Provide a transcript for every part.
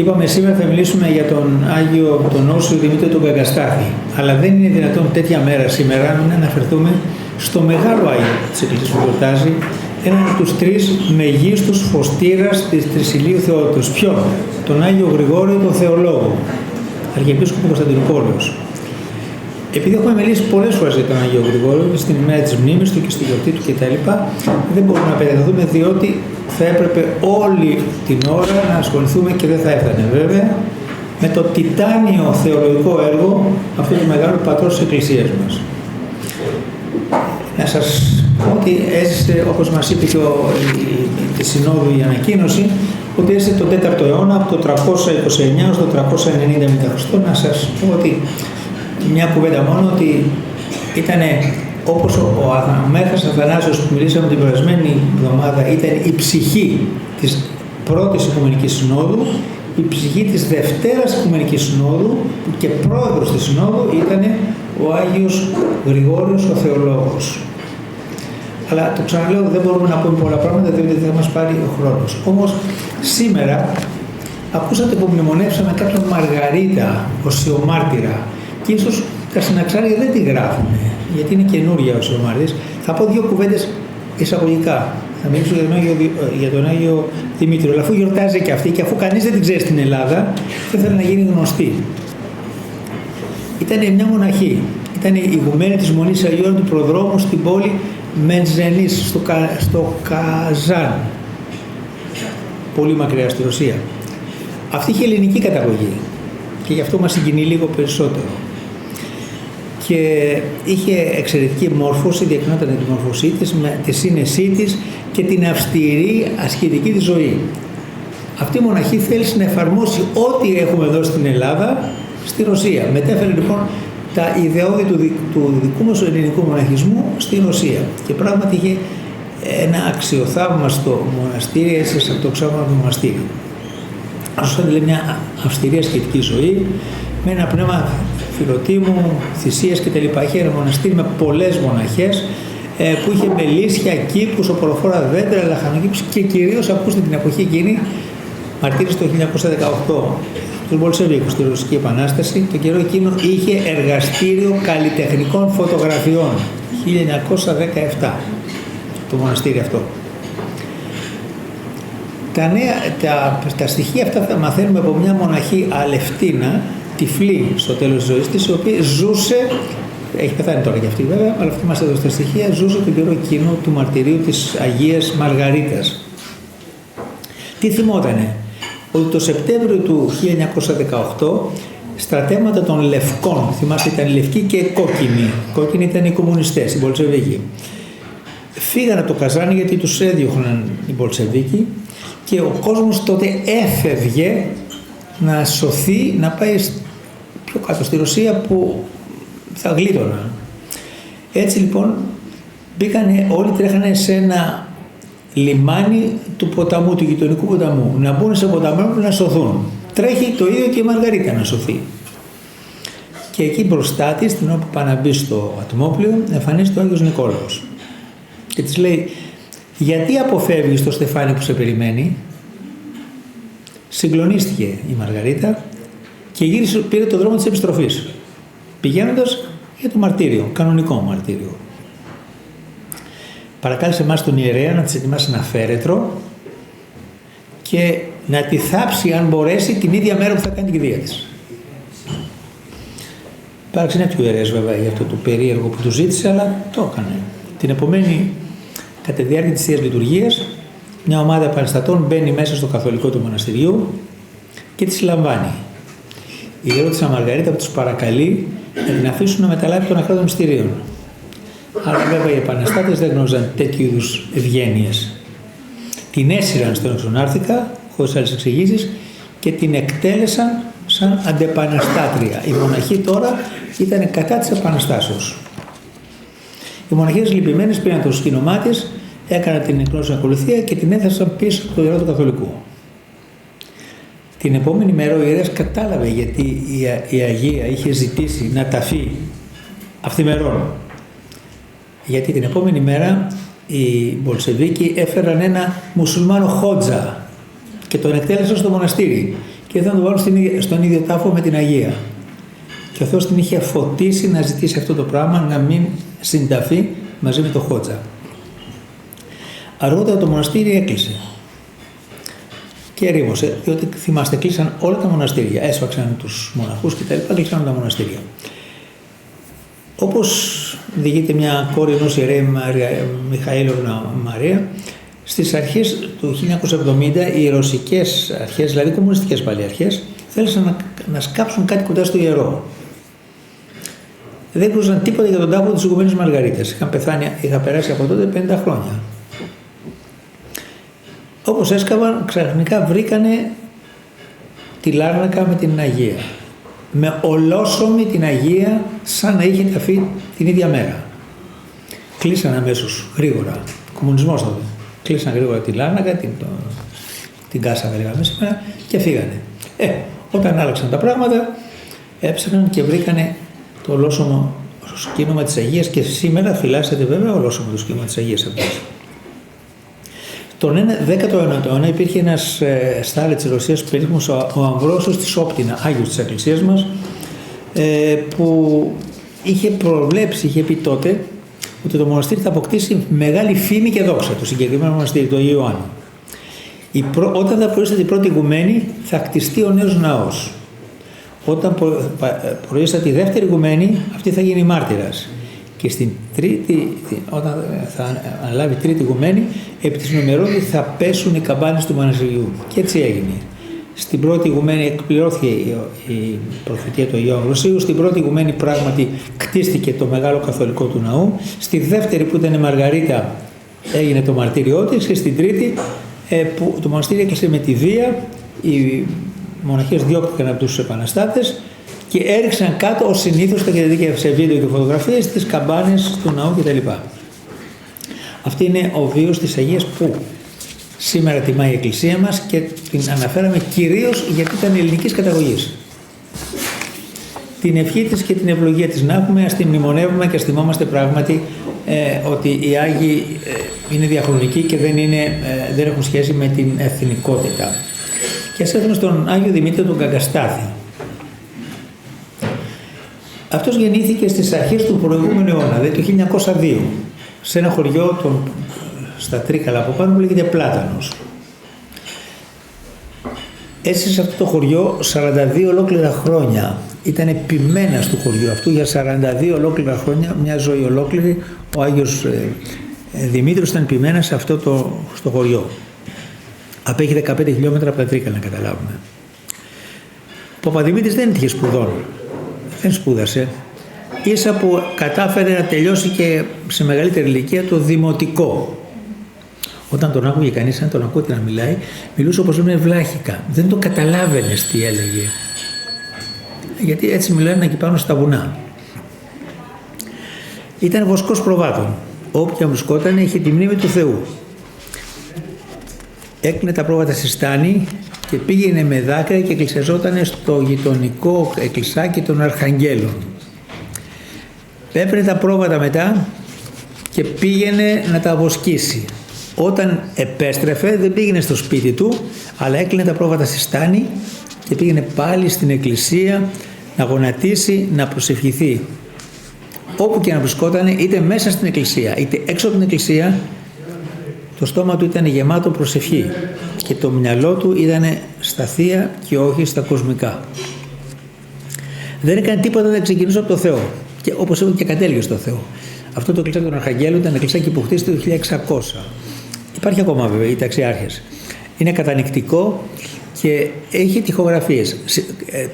Είπαμε σήμερα θα μιλήσουμε για τον Άγιο, τον Όσιο Δημήτριο τον Καγκαστάθη. Αλλά δεν είναι δυνατόν τέτοια μέρα σήμερα να αναφερθούμε στο μεγάλο Άγιο της Εκκλησίας που γιορτάζει, έναν από τους τρεις μεγίστους φωστήρας της Τρισηλίου Θεότητος. Ποιον? Τον Άγιο Γρηγόριο τον Θεολόγο, Αρχιεπίσκοπο Κωνσταντινούπολεως. Επειδή έχουμε μιλήσει πολλές φορές για τον Άγιο Γρηγόριο, στην ημέρα της μνήμης του και στη γιορτή του κτλ., δεν μπορούμε να περιλαμβάνουμε διότι θα έπρεπε όλη την ώρα να ασχοληθούμε και δεν θα έφτανε βέβαια με το τιτάνιο θεολογικό έργο αυτού του μεγάλου πατρός της Εκκλησίας μας. Να σας πω ότι έζησε, όπως μας είπε και τη Συνόδου η ανακοίνωση, ότι έζησε τον 4ο αιώνα από το 329 έως το 390 μετά. Να σας πω ότι μια κουβέντα μόνο, ότι ήταν όπως ο Μέγας Αθανάσιος που μιλήσαμε την περασμένη εβδομάδα, ήταν η ψυχή της πρώτης Οικουμενικής Συνόδου, η ψυχή της Δευτέρας Οικουμενικής Συνόδου και πρόεδρος της Συνόδου ήταν ο Άγιος Γρηγόριος ο Θεολόγος. Αλλά το ξαναλέω, δεν μπορούμε να πούμε πολλά πράγματα διότι θα μας πάρει ο χρόνος. Όμως σήμερα ακούσατε που μνημονεύσαμε κάποιον Μαργαρίτα ως Ιωμάρτυρα και ίσως τα συναξάρια δεν τη γράφουν γιατί είναι καινούρια ο Ιωμάρτυρης. Θα πω δύο κουβέντες εισαγωγικά. Θα μιλήσω για τον Άγιο Δημήτριο. Αλλά αφού γιορτάζει και αυτή και αφού κανείς δεν την ξέρει στην Ελλάδα, δεν θέλει να γίνει γνωστή. Ήταν μια μοναχή. Ήταν η ηγουμένη της Μονής Αγίων του Προδρόμου στην πόλη Μεντζενής, στο Καζάν. Πολύ μακριά στη Ρωσία. Αυτή είχε ελληνική καταγωγή και γι' αυτό μας συγκινεί λίγο περισσότερο. Και είχε εξαιρετική μόρφωση, διακρινόταν τη μόρφωσή της, με τη σύνεσή της και την αυστηρή ασκητική της ζωή. Αυτή η μοναχή θέλησε να εφαρμόσει ό,τι έχουμε εδώ στην Ελλάδα στη Ρωσία. Μετέφερε λοιπόν τα ιδεώδη του δικού μας ελληνικού μοναχισμού στη Ρωσία. Και πράγματι είχε ένα αξιοθαύμαστο μοναστήρι, έτσι σε αυτό το ξάμενο μοναστήρι. Όσο λέει μια αυστηρή ασκητική ζωή, με ένα πνεύμα φιλοτίμου, θυσίας κτλ. Είχε ένα μοναστήρι με πολλές μοναχές που είχε μελίσια, κήπους, οποροφόρα δέντρα, λαχανοκήπους και κυρίως, ακούστε την εποχή εκείνη, μαρτύρησε το 1918 τους Μπολσεβίκους στη Ρωσική Επανάσταση. Το καιρό εκείνο είχε εργαστήριο καλλιτεχνικών φωτογραφιών, 1917 το μοναστήρι αυτό. Τα στοιχεία αυτά θα μαθαίνουμε από μια μοναχή Αλευτίνα, τυφλή στο τέλος της ζωής της, η οποία ζούσε, έχει πεθάνει τώρα κι αυτή βέβαια, αλλά αυτή μας έδωσε τα στοιχεία, ζούσε τον καιρό εκείνο του μαρτυρίου της Αγίας Μαργαρίτας. Τι θυμότανε? Ότι το Σεπτέμβριο του 1918 στρατεύματα των Λευκών, θυμάστε ήταν λευκοί και κόκκινοι, κόκκινοι ήταν οι κομμουνιστές, οι Μπολσεβίκοι, φύγαν από το Καζάνι γιατί τους έδιωχναν οι Μπολσεβίκοι και ο κόσμος τότε έφευγε να σωθεί, να πάει πιο κάτω στη Ρωσία που θα γλίτωναν. Έτσι λοιπόν όλοι τρέχανε σε ένα λιμάνι του ποταμού, του γειτονικού ποταμού, να μπουν σε ποταμό να σωθούν. Τρέχει το ίδιο και η Μαργαρίτα να σωθεί. Και εκεί μπροστά της, την ώρα που πάει να μπει στο ατμόπλιο, εμφανίζεται ο Άγιος Νικόλαος. Και της λέει, γιατί αποφεύγεις το στεφάνι που σε περιμένει? Συγκλονίστηκε η Μαργαρίτα και γύρισε, πήρε το δρόμο της επιστροφής, πηγαίνοντας για το μαρτύριο, κανονικό μαρτύριο. Παρακάλεσε εμάς τον ιερέα να της ετοιμάσει ένα φέρετρο και να τη θάψει αν μπορέσει την ίδια μέρα που θα κάνει την κηδεία της. Υπάρξει ένα πιο ιερέας βέβαια για αυτό το περίεργο που του ζήτησε, αλλά το έκανε. Την επομένη, κατά τη διάρκεια της Θείας Λειτουργίας, μια ομάδα επαναστατών μπαίνει μέσα στο καθολικό του μοναστηριού και τη συλλαμβάνει. Η ιερότισσα Μαργαρίτα τους παρακαλεί να την αφήσουν να μεταλάβει τον ακραίο των μυστηρίων. Αλλά βέβαια οι επαναστάτες δεν γνώριζαν τέτοιου είδους ευγένειες. Την έσυραν στον Εξονάρθηκα, χωρίς άλλες εξηγήσεις, και την εκτέλεσαν σαν αντεπαναστάτρια. Η μοναχή τώρα ήταν κατά της επαναστάσεως. Οι μοναχές λυπημένες πήραν το σκήνομά της, έκαναν την εκνόσια ακολουθία και την έθεσαν πίσω από το ιερό του Καθολικού. Την επόμενη μέρα ο ιερέας κατάλαβε γιατί η Αγία είχε ζητήσει να ταφεί αυθημερών. Γιατί την επόμενη μέρα οι Μπολσεβίκοι έφεραν ένα μουσουλμάνο χότζα και τον εκτέλεσαν στο μοναστήρι. και θα τον βάλουν στον ίδιο τάφο με την Αγία. Και ο Θεός την είχε φωτίσει να ζητήσει αυτό το πράγμα, να μην συνταφεί μαζί με το Χότζα. Αργότερα το μοναστήρι έκλεισε και ερήμωσε, διότι θυμάστε, κλείσαν όλα τα μοναστήρια, έσφαξαν τους μοναχούς κτλ. Κλείσαν τα μοναστήρια. Όπως διηγείται μια κόρη ενός ιερέα Μιχαήλωνα Μαρία, στις αρχές του 1970 οι ρωσικές αρχές, δηλαδή κομμουνιστικές πάλι αρχές, θέλησαν να σκάψουν κάτι κοντά στο ιερό. Δεν κρούσαν τίποτα για τον τάφο της Οικουμένης Μαργαρίτας. Είχαν περάσει από τότε 50 χρόνια. Όπως έσκαβαν, ξαφνικά βρήκανε τη Λάρνακα με την Αγία. Με ολόσωμη την Αγία, σαν να είχε ταφεί την ίδια μέρα. Κλείσαν αμέσως, γρήγορα. Κομμουνισμός τότε. Κλείσαν γρήγορα τη Λάρνακα, την κάσα λέγαμε σήμερα, και φύγανε. Όταν άλλαξαν τα πράγματα, έψαχναν και βρήκανε το ολόσωμο σκήνομα της Αγίας, και σήμερα φυλάσσεται βέβαια ολόσωμο το σκήνομα της Αγίας αυτής. Τον 19ο αιώνα υπήρχε ένας στάρι της Ρωσίας περίφημος, ο Αμβρόσιος της Όπτινα, Άγιος της Εκκλησίας μας, που είχε προβλέψει, είχε πει τότε, ότι το μοναστήρι θα αποκτήσει μεγάλη φήμη και δόξα, το συγκεκριμένο μοναστήρι, το Αγίου Ιωάννου. Όταν θα προείσταται η πρώτη ηγουμένη, θα κτιστεί ο νέος ναός. Όταν προείσταται η δεύτερη ηγουμένη, αυτή θα γίνει μάρτυρας. Και στην τρίτη, όταν θα αναλάβει η τρίτη ηγουμένη, επί της Νομερόδη θα πέσουν οι καμπάνες του μοναστηριού. Και έτσι έγινε. Στην πρώτη ηγουμένη εκπληρώθηκε η προφητεία του Αγίου Αμβροσίου. Στην πρώτη ηγουμένη πράγματι κτίστηκε το μεγάλο καθολικό του ναού. Στη δεύτερη, που ήταν η Μαργαρίτα, έγινε το μαρτύριό της. Και στην τρίτη, που το μοναστήρι έκλεισε με τη βία, οι μοναχές διώκτηκαν από τους επαναστάτες και έριξαν κάτω, ως συνήθως, τα και σε βίντεο και φωτογραφίες, τις καμπάνες του ναού κτλ. Αυτή είναι ο βίος της Αγίας που σήμερα τιμάει η Εκκλησία μας, και την αναφέραμε κυρίως γιατί ήταν ελληνικής καταγωγής. Την ευχή της και την ευλογία της να έχουμε, ας την μνημονεύουμε και ας θυμόμαστε πράγματι ότι οι Άγιοι είναι διαχρονικοί και δεν έχουν σχέση με την εθνικότητα. Και ας έρθουμε στον Άγιο Δημήτριο τον Καγκαστάθη. Αυτός γεννήθηκε στις αρχές του προηγούμενου αιώνα, δηλαδή το 1902, σε ένα χωριό στα Τρίκαλα από πάνω που λέγεται Πλάτανος. Έζησε σε αυτό το χωριό 42 ολόκληρα χρόνια. Ήταν επιμένας του χωριού αυτού για 42 ολόκληρα χρόνια, μια ζωή ολόκληρη. Ο Άγιος Δημήτριος ήταν επιμένας σε αυτό στο χωριό. Απέχει 15 χιλιόμετρα από τα Τρίκαλα, να καταλάβουμε. Ο Παπαδημήτρης δεν έτυχε σπουδών. Δεν σπούδασε. Ίσα που κατάφερε να τελειώσει και σε μεγαλύτερη ηλικία το δημοτικό. Όταν τον άκουγε κανείς, αν τον ακούτε να μιλάει, μιλούσε όπως λέμε βλάχικα. Δεν το καταλάβαινες τι έλεγε. Γιατί έτσι μιλάνε εκεί πάνω στα βουνά. Ήταν βοσκός προβάτων. Όποια βρισκόταν είχε τη μνήμη του Θεού. Έκλεινε τα πρόβατα στη στάνη και πήγαινε με δάκρυα και εκκλησιαζόταν στο γειτονικό εκκλησάκι των Αρχαγγέλων. Έπαιρνε τα πρόβατα μετά και πήγαινε να τα βοσκήσει. Όταν επέστρεφε δεν πήγαινε στο σπίτι του, αλλά έκλεινε τα πρόβατα στη στάνη και πήγαινε πάλι στην εκκλησία να γονατίσει, να προσευχηθεί. Όπου και να βρισκόταν, είτε μέσα στην εκκλησία είτε έξω από την εκκλησία, το στόμα του ήταν γεμάτο προσευχή και το μυαλό του ήταν στα θεία και όχι στα κοσμικά. Δεν έκανε τίποτα, δεν ξεκινούσε από το Θεό. Και όπως είπα, και κατέληγε στο Θεό. Αυτό το εκκλησάκι των Αρχαγγέλων ήταν ένα εκκλησάκι που χτίστηκε το 1600. Υπάρχει ακόμα βέβαια, οι ταξιάρχες. Είναι κατανοητικό και έχει τοιχογραφίες.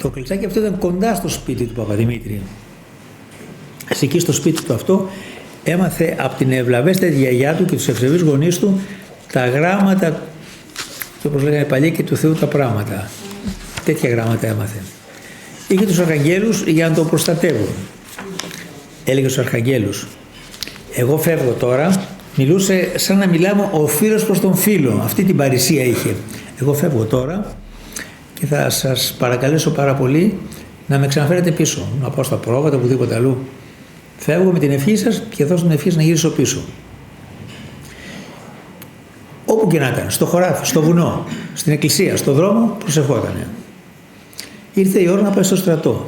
Το εκκλησάκι αυτό ήταν κοντά στο σπίτι του Παπαδημήτρη. Εκεί στο σπίτι του αυτό έμαθε από την ευλαβέστερη γιαγιά του και τους ευσεβείς γονείς του τα γράμματα, και όπως λέγανε παλιοί, και του Θεού τα πράγματα. Τέτοια γράμματα έμαθε. Είχε τους Αρχαγγέλους για να τον προστατεύουν. Έλεγε στους Αρχαγγέλους, εγώ φεύγω τώρα. Μιλούσε σαν να μιλάμε ο φίλος προς τον φίλο. Αυτή την παρησία είχε. Εγώ φεύγω τώρα και θα σας παρακαλέσω πάρα πολύ να με ξαναφέρετε πίσω. Να πάω στα πρόβατα, οπουδήποτε αλλού. Φεύγω με την ευχή σας και δώσω την ευχή σας να γυρίσω πίσω. Όπου και να ήταν, στο χωράφι, στο βουνό, στην εκκλησία, στο δρόμο, προσευχότανε. ήρθε η ώρα να πάει στο στρατό.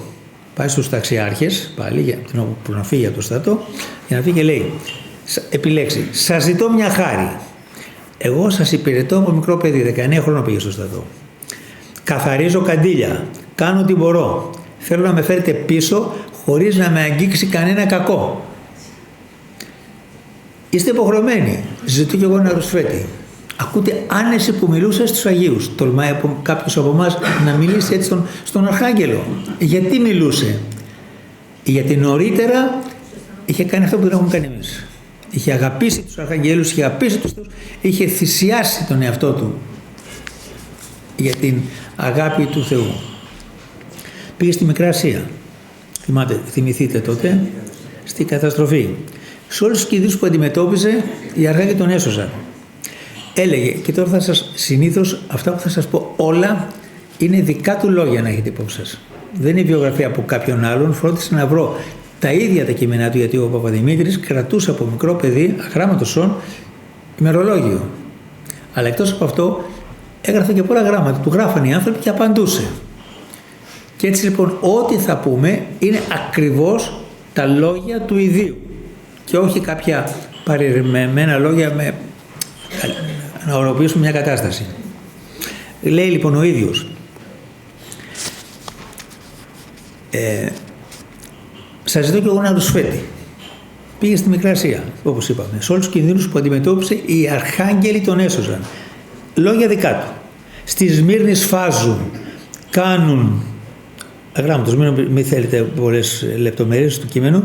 Πάει στους ταξιάρχες, πάλι που να φύγει από το στρατό, για να φύγει και λέει, επιλέξει, σας ζητώ μια χάρη. Εγώ σας υπηρετώ από μικρό παιδί, 19 χρόνια πήγε στο στρατό. Καθαρίζω καντήλια, κάνω ό,τι μπορώ. Θέλω να με φέρετε πίσω χωρίς να με αγγίξει κανένα κακό. Είστε υποχρεωμένοι. Ζητώ κι εγώ ένα ρουσφέτη. Ακούτε άνεση που μιλούσε στους Αγίους. Τολμάει κάποιος από εμάς να μιλήσει έτσι στον Αρχάγγελο. Γιατί μιλούσε? Γιατί νωρίτερα είχε κάνει αυτό που δεν έχουμε κάνει εμείς. Είχε αγαπήσει τους Αρχαγγέλους, είχε αγαπήσει τους Θεούς, είχε θυσιάσει τον εαυτό του για την αγάπη του Θεού. Πήγε στη Μικρά Ασία. Θυμηθείτε τότε, στη καταστροφή. Σε όλους τους κινδύνους που αντιμετώπιζε, οι Αρχάγγελοι τον έσωσαν. Έλεγε, και τώρα θα σας, συνήθως αυτά που θα σας πω όλα είναι δικά του λόγια, να έχετε υπόψη σας. Δεν είναι βιογραφία από κάποιον άλλον. Φρόντισα να βρω τα ίδια τα κείμενά του, γιατί ο Παπαδημήτρης κρατούσε από μικρό παιδί, αγράμματος σον, ημερολόγιο. Αλλά εκτός από αυτό έγραφε και πολλά γράμματα. Του γράφανε οι άνθρωποι και απαντούσε. Και έτσι λοιπόν ό,τι θα πούμε είναι ακριβώς τα λόγια του ιδίου και όχι κάποια παρερμεμένα λόγια να οροποιήσουμε μια κατάσταση. Λέει λοιπόν ο ίδιος, σας ζητώ και εγώ ένα ρουσφέτη. Πήγε στη Μικρά Ασία, όπως είπαμε. Σε όλους τους κινδύνους που αντιμετώπισε, οι Αρχάγγελοι τον έσωσαν. Λόγια δικά του. Στη Σμύρνη σφάζουν, κάνουν, αγράμματος, μην θέλετε πολλές λεπτομέρειες του κείμενου,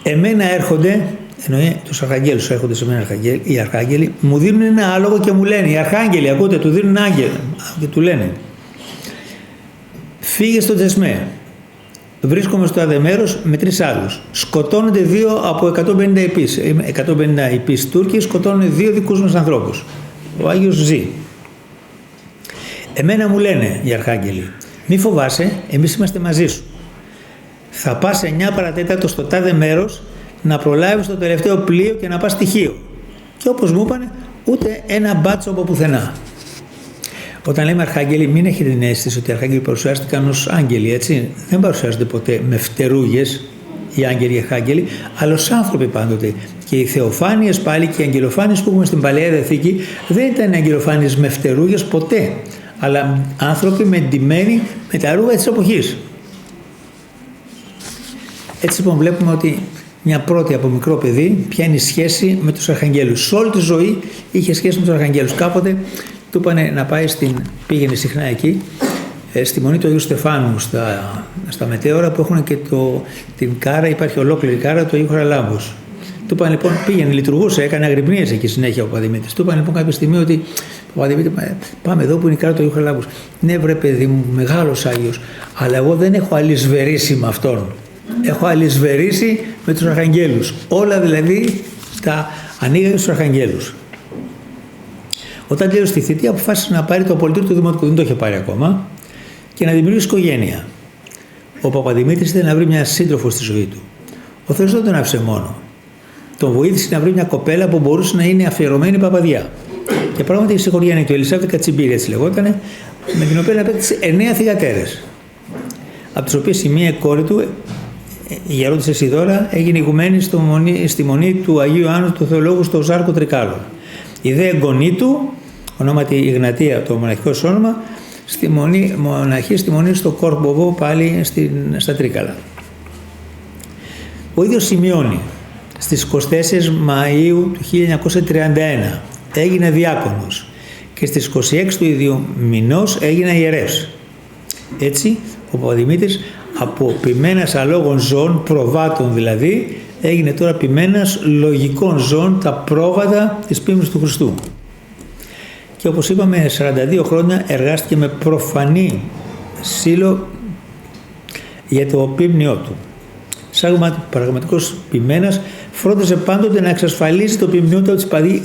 εμένα έρχονται, εννοεί τους Αρχαγγέλους, έρχονται σε μένα οι Αρχάγγελοι, μου δίνουν ένα άλογο και μου λένε, οι Αρχάγγελοι, ακούτε, του δίνουν άγγελο και του λένε, φύγε στο Τζεσμέ. Βρίσκομαι στο αδεμέρος με 3 άλλους. Σκοτώνονται 2 από 150 υπείς. 150 υπείς Τούρκοι σκοτώνουν 2 δικούς μας ανθρώπους. Ο Άγιος ζει. Εμένα μου λένε οι Αρχάγγελοι, μη φοβάσαι, εμείς είμαστε μαζί σου. Θα πας 9 παρατέταρτο στο τάδε μέρος να προλάβεις το τελευταίο πλοίο και να πας στοιχείο. Και όπως μου είπανε, ούτε ένα μπάτσο από πουθενά. Όταν λέμε Αρχάγγελοι, μην έχετε την αίσθηση ότι οι Αρχάγγελοι παρουσιάστηκαν ως άγγελοι, έτσι. Δεν παρουσιάζονται ποτέ με φτερούγες οι άγγελοι οι Αρχάγγελοι, αλλά ως άνθρωποι πάντοτε. Και οι θεοφάνειες πάλι και οι αγγελοφάνειες που έχουμε στην Παλαιά Διαθήκη δεν ήταν αγγελοφάνειες με φτερούγες ποτέ, αλλά άνθρωποι μεντημένοι με τα ρούχα της εποχής. Έτσι λοιπόν βλέπουμε ότι μια πρώτη από μικρό παιδί πιάνει σχέση με τους Αρχαγγέλους. Σε όλη τη ζωή είχε σχέση με τους Αρχαγγέλους. Κάποτε του είπανε να πάει πήγαινε συχνά εκεί, στη Μονή του Αγίου Στεφάνου, στα μετέωρα που έχουν και την κάρα, υπάρχει ολόκληρη κάρα του Αγίου Χαραλάμπους. Του είπαν λοιπόν, πήγαινε, λειτουργούσε, έκανε αγρυπνίες εκεί συνέχεια ο Παπαδημήτρης. Του είπαν λοιπόν κάποια στιγμή ότι Παπαδημήτρη, πάμε εδώ που είναι η κάρα του Αγίου Χαραλάμπους. Ναι, βρε παιδί μου, μεγάλος Άγιος, αλλά εγώ δεν έχω αλυσβερίσει με αυτόν. Έχω αλυσβερίσει με τους Αρχαγγέλους. Όλα δηλαδή τα ανοίγανε στους Αρχαγγέλους. Όταν τέλειωσε τη θητεία, αποφάσισε να πάρει το απολυτήριο του Δημοτικού, δεν το είχε πάρει ακόμα, και να δημιουργήσει οικογένεια. Ο Παπαδημήτρης ήθελε να βρει μια σύντροφο στη ζωή του. Ο Θεός δεν τον άφησε μόνο. Τον βοήθησε να βρει μια κοπέλα που μπορούσε να είναι αφιερωμένη παπαδιά. Και πράγματι η οικογένεια του, Ελισάβετ Κατσιμπήρη, έτσι λεγότανε, με την οποία απέκτησε 9 θυγατέρες. Από τις οποίες η μία κόρη του, η γερόντισσα Ισιδώρα, έγινε ηγουμένη στη μονή του Αγίου Άννου του Θεολόγου στο Ζάρκο Τρικάλο. Η δε εγγονή του, ονόματι Ιγνατία, το μοναχικό όνομα, μοναχή στη μονή στο Κορμποβό, πάλι στα Τρίκαλα. Ο ίδιος σημειώνει, στις 24 Μαΐου του 1931 έγινε διάκονος και στις 26 του ίδιου μηνός έγινε ιερεύς. Έτσι, ο Παπαδημήτρης από ποιμένας αλόγων ζώων, προβάτων δηλαδή, έγινε τώρα ποιμένας λογικών ζώων, τα πρόβατα της πίμνης του Χριστού. Και όπως είπαμε, 42 χρόνια εργάστηκε με προφανή ζήλο για το πίμνιό του. Σαν πραγματικός ποιμένας, φρόντιζε πάντοτε να εξασφαλίσει το πίμνιό του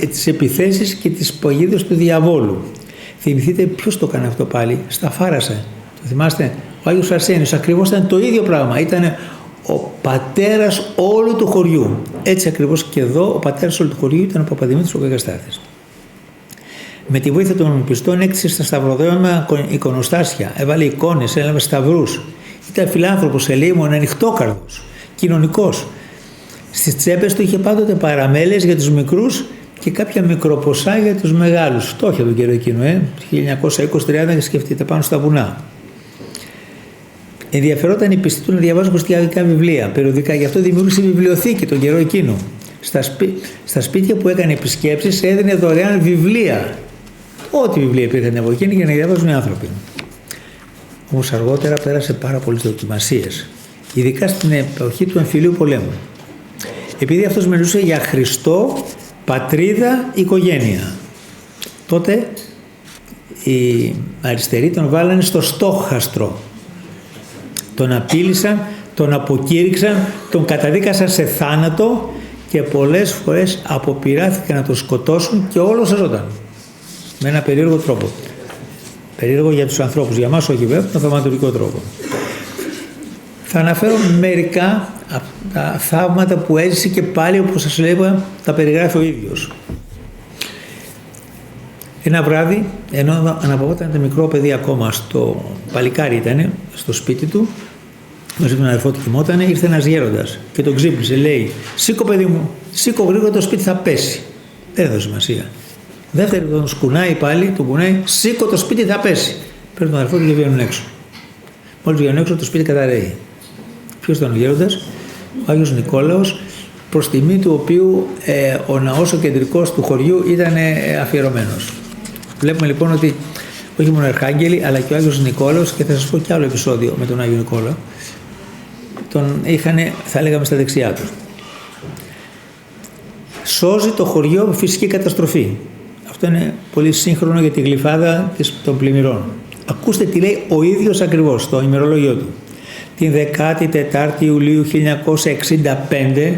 τις επιθέσεις και τις παγίδες του διαβόλου. Θυμηθείτε ποιος το έκανε αυτό πάλι, στα Φάρασα. Το θυμάστε, ο Άγιος Αρσένιος, ακριβώς ήταν το ίδιο πράγμα. Ήταν ο πατέρας όλου του χωριού. Έτσι ακριβώς και εδώ ο πατέρας όλου του χωριού ήταν ο Παπαδημήτρης ο Γαγαστάθης. Με τη βοήθεια των πιστών έκτισε στα σταυροδρόμια εικονοστάσια, έβαλε εικόνες, έλαβε σταυρούς. Ήταν φιλάνθρωπος, ελεήμων, ανοιχτόκαρδος, κοινωνικός. Στις τσέπες του είχε πάντοτε παραμέλειες για τους μικρούς και κάποια μικροποσά για τους μεγάλους. Φτώχεια τον καιρό εκείνο, 1920-30, και σκεφτείτε, πάνω στα βουνά. Ενδιαφερόταν οι πιστοί του να διαβάζουν χριστιανικά βιβλία, περιοδικά, γι' αυτό δημιούργησε βιβλιοθήκη τον καιρό εκείνο. Στα σπίτια που έκανε επισκέψεις έδινε δωρεάν βιβλία. Ό,τι βιβλία υπήρχαν από εκείνη για να διαβάζουν οι άνθρωποι. Όμως αργότερα πέρασε πάρα πολλές δοκιμασίες, ειδικά στην εποχή του εμφυλίου πολέμου. Επειδή αυτός μιλούσε για Χριστό, πατρίδα, οικογένεια. Τότε οι αριστεροί τον βάλανε στο στόχαστρο. Τον απείλησαν, τον αποκήρυξαν, τον καταδίκασαν σε θάνατο και πολλές φορές αποπειράθηκαν να τον σκοτώσουν και όλος σώζονταν. Με ένα περίεργο τρόπο. Περίεργο για τους ανθρώπους, για μας όχι βέβαια, με θαυματουργικό τρόπο. Θα αναφέρω μερικά από τα θαύματα που έζησε και πάλι, όπως σας λέγα, τα περιγράφει ο ίδιος. Ένα βράδυ, ενώ αναπαυόταν το μικρό παιδί ακόμα, στο παλικάρι ήταν, στο σπίτι του, μαζί με τον αδερφό του κοιμότανε, ήρθε ένας γέροντας και τον ξύπνησε, λέει: «Σήκω παιδί μου, σήκω γρήγορα, το σπίτι θα πέσει». Δεν έδωσε σημασία. Δεύτερη τον σκουνάει πάλι, τον κουνάει: «Σήκω, το σπίτι θα πέσει». Παίρνει τον αδερφό του και βγαίνουν έξω. Μόλις βγαίνουν έξω, το σπίτι καταραίει. Ποιος ήταν ο γέροντας? Ο Άγιος Νικόλαος, προς τιμή του οποίου ο ναός ο κεντρικός του χωριού ήταν αφιερωμένος. Βλέπουμε λοιπόν ότι όχι μόνο αρχάγγελοι, αλλά και ο Άγιος Νικόλαος, και θα σας πω κι άλλο επεισόδιο με τον Άγιο Νικόλαο, τον είχαν, θα λέγαμε, στα δεξιά του. Σώζει το χωριό από φυσική καταστροφή. Αυτό είναι πολύ σύγχρονο για τη γλυφάδα των πλημμυρών. Ακούστε τι λέει ο ίδιος ακριβώς στο ημερολόγιο του. Την 14η Ιουλίου 1965,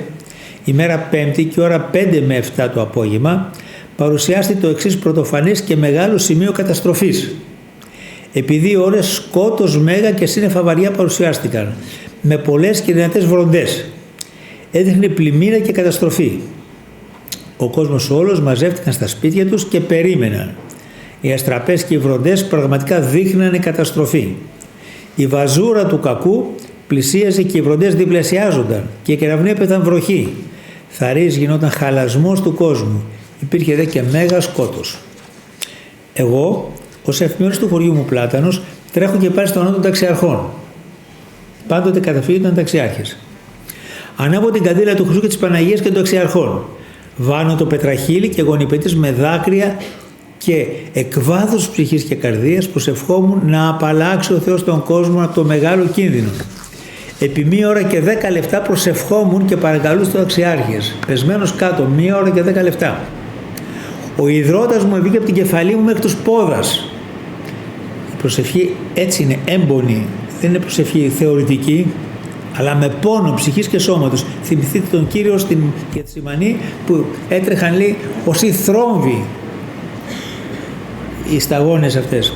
ημέρα 5η και ώρα 5 με 7 το απόγευμα, παρουσιάστηκε το εξής πρωτοφανές και μεγάλο σημείο καταστροφής. Επί 2 ώρες σκότος, μέγα και σύννεφα βαριά παρουσιάστηκαν, με πολλές και δυνατές βροντές. Έδειχνε πλημμύρα και καταστροφή. Ο κόσμος όλος μαζεύτηκαν στα σπίτια τους και περίμεναν. Οι αστραπές και οι βροντές πραγματικά δείχνανε καταστροφή. Η βαζούρα του κακού πλησίαζε και οι βροντές διπλασιάζονταν και οι κεραυνοί έπαιζαν βροχή. Θαρής γινόταν χαλασμός του κόσμου. Υπήρχε δε και μέγα σκότος. Εγώ, ως εφημερός του χωριού μου Πλάτανος, τρέχω και πάλι στον νόμο των ταξιαρχών. Πάντοτε καταφύγονταν ταξιάρχες. Ανάβω την καντήλα του Χριστού και της Παναγίας και των ταξιαρχών. Βάνω το πετραχύλι και γονιπετής με δάκρυα και εκ βάθους ψυχής και καρδίας προσευχόμουν να απαλλάξει ο Θεός τον κόσμο από το μεγάλο κίνδυνο. Επί 1 ώρα και 10 λεπτά προσευχόμουν και παρακαλούσα τους ταξιάρχες, πεσμένος κάτω 1 ώρα και 10 λεπτά. Ο ιδρώτας μου βγήκε από την κεφαλή μου μέχρι τους πόδας. Η προσευχή έτσι είναι έμπονη, δεν είναι προσευχή θεωρητική, αλλά με πόνο ψυχής και σώματος. Θυμηθείτε τον Κύριο στην Γετσιμανή που έτρεχαν, λέει, ως οι θρόμβοι οι σταγόνες αυτές.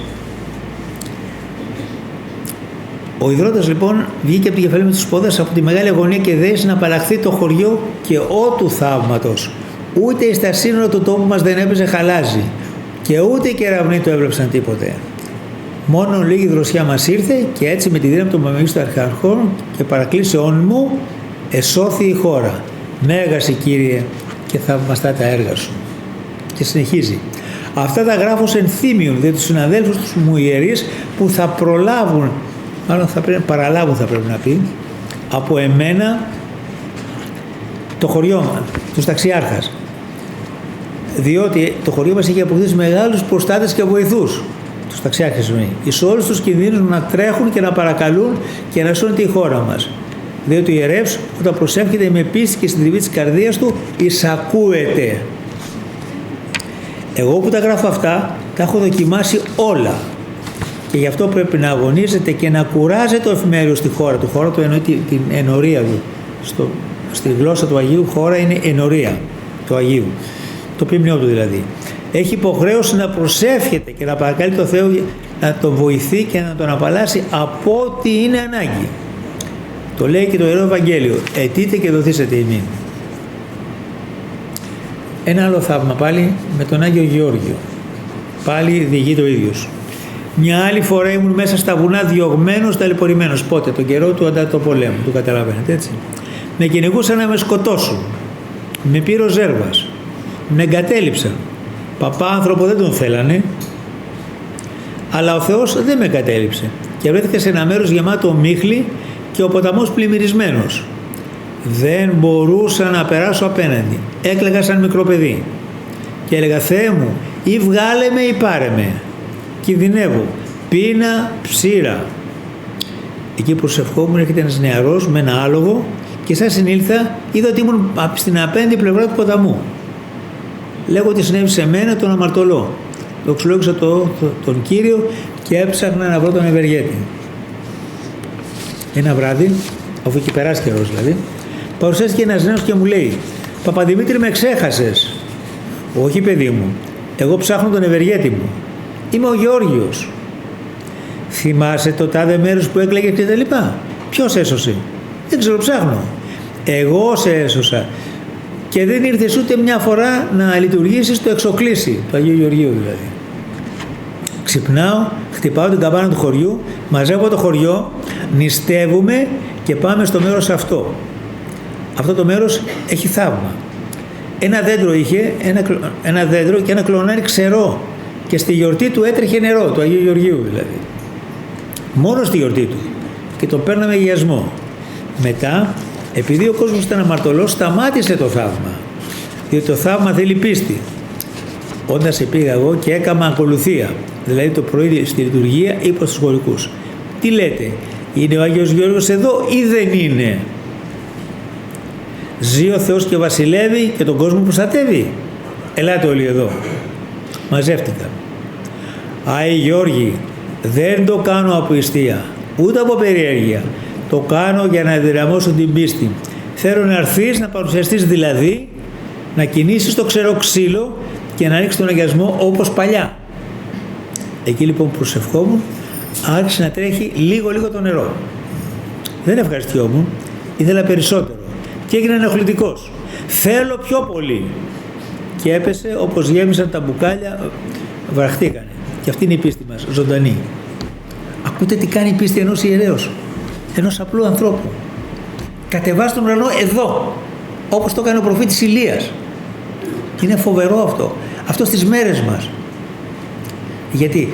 Ο ιδρώτας λοιπόν βγήκε από την κεφαλή με τους πόδας από τη μεγάλη αγωνία και δέησε να απαλλαχθεί το χωριό και ότου θαύματος. Ούτε στα σύνορα του τόπου μας δεν έπαιζε χαλάζι και ούτε οι κεραυνοί το έβλεψαν τίποτε. Μόνο λίγη δροσιά μας ήρθε και έτσι με τη δύναμη των Μεγίστων Αρχιαρχών και παρακλήσεών μου εσώθη η χώρα. Μέγασε Κύριε και θαυμαστά τα έργα σου. Και συνεχίζει. Αυτά τα γράφω σε ενθύμιον για τους συναδέλφους τους μου ιερείς που θα προλάβουν, μάλλον θα πρέπει, παραλάβουν θα πρέπει να πει, από εμένα το χωριό μας, τους ταξιάρχας. Διότι το χωριό μας έχει αποκτήσει μεγάλους προστάτες και βοηθούς, τους ταξιάρχες μου, εις όλους τους κινδύνους να τρέχουν και να παρακαλούν και να σώνουν τη χώρα μας. Διότι ο ιερεύς όταν προσεύχεται με πίστη και στην τριβή της καρδίας του εισακούεται. Εγώ που τα γράφω αυτά, τα έχω δοκιμάσει όλα. Και γι' αυτό πρέπει να αγωνίζεται και να κουράζεται ο εφημέριος στη χώρα του. Χώρα του εννοεί την ενορία του. Στη γλώσσα του Αγίου χώρα είναι ενορία του Αγίου. Το ποιμνιό του δηλαδή. Έχει υποχρέωση να προσεύχεται και να παρακαλεί το Θεό να τον βοηθεί και να τον απαλλάσει από ό,τι είναι ανάγκη. Το λέει και το Ιερό Ευαγγέλιο. Αιτείτε και δοθήσετε ημίν. Ένα άλλο θαύμα πάλι με τον Άγιο Γεώργιο. Πάλι διηγείται ο ίδιος. Μια άλλη φορά ήμουν μέσα στα βουνά διωγμένος, ταλαιπωρημένος. Πότε? Τον καιρό του αντά το πολέμου. Το καταλαβαίνετε, έτσι. Με κυνηγούσαν να με σκοτώσουν. Με πήρε ο Ζέρβας. Με εγκατέλειψαν. Παπά άνθρωπο δεν τον θέλανε. Αλλά ο Θεός δεν με εγκατέλειψε. Και βρέθηκα σε ένα μέρος γεμάτο ομίχλη και ο ποταμός πλημμυρισμένος. Δεν μπορούσα να περάσω απέναντι. Έκλαιγα σαν μικρό παιδί. Και έλεγα, Θεέ μου, ή βγάλε με ή πάρε με. Κινδυνεύω. Πείνα, ψήρα. Εκεί προσευχόμουν, έρχεται ένας νεαρός με ένα άλογο και σαν συνήλθα είδα ότι ήμουν στην απέναντι πλευρά του ποταμού. Λέγω ότι συνέβη σε μένα, τον αμαρτωλό. Δοξολόγησα τον Κύριο και έψαχνα να βρω τον ευεργέτη. Ένα βράδυ, αφού είχε περάσει καιρός δηλαδή, παρουσιάστηκε ένας νέος και μου λέει, Παπαδημήτρη, με ξέχασες? Όχι, παιδί μου, εγώ ψάχνω τον ευεργέτη μου. Είμαι ο Γεώργιος. Θυμάσαι το τάδε μέρος που έκλαιγε και τα λοιπά? Ποιος έσωσε? Δεν ξέρω, ψάχνω. Εγώ σε έσωσα. Και δεν ήρθες ούτε μια φορά να λειτουργήσεις το εξοκλήσι του Αγίου Γεωργίου δηλαδή. Ξυπνάω, χτυπάω την καμπάνα του χωριού, μαζεύω το χωριό, νηστεύουμε και πάμε στο μέρος αυτό. Αυτό το μέρος έχει θαύμα. Ένα δέντρο είχε, ένα δέντρο και ένα κλονάρι ξερό και στη γιορτή του έτρεχε νερό, του Αγίου Γεωργίου δηλαδή. Μόνο στη γιορτή του. Και το παίρναμε γιασμό. Μετά, επειδή ο κόσμος ήταν αμαρτωλός, σταμάτησε το θαύμα. Διότι το θαύμα θέλει πίστη. Όντας πήγα εγώ και έκανα ακολουθία. Δηλαδή το πρωί στη λειτουργία είπα στους χωρικούς, τι λέτε, είναι ο Άγιος Γεώργιος εδώ ή δεν είναι? Ζει ο Θεός και βασιλεύει και τον κόσμο προστατεύει? Ελάτε όλοι εδώ. Μαζεύτηκαν. Άι Γιώργη, δεν το κάνω από ιστία, ούτε από περιέργεια. Το κάνω για να ενδυναμώσω την πίστη. Θέλω να έρθεις, να παρουσιαστείς δηλαδή, να κινήσεις το ξερό ξύλο και να ρίξεις τον αγιασμό όπως παλιά. Εκεί λοιπόν προσευχόμουν, άρχισε να τρέχει λίγο το νερό. Δεν ευχαριστιόμουν, ήθελα περισσότερο και έγινα ενοχλητικός. Θέλω πιο πολύ. Και έπεσε όπως γέμισαν τα μπουκάλια, βραχτήκανε. Και αυτή είναι η πίστη μας, ζωντανή. Ακούτε τι κάνει η πίστη ενός ιερέως, ενός απλού ανθρώπου. Κατεβάζει τον ουρανό εδώ, όπως το έκανε ο προφήτης Ηλίας. Είναι φοβερό αυτό. Αυτό στις μέρες μας. Γιατί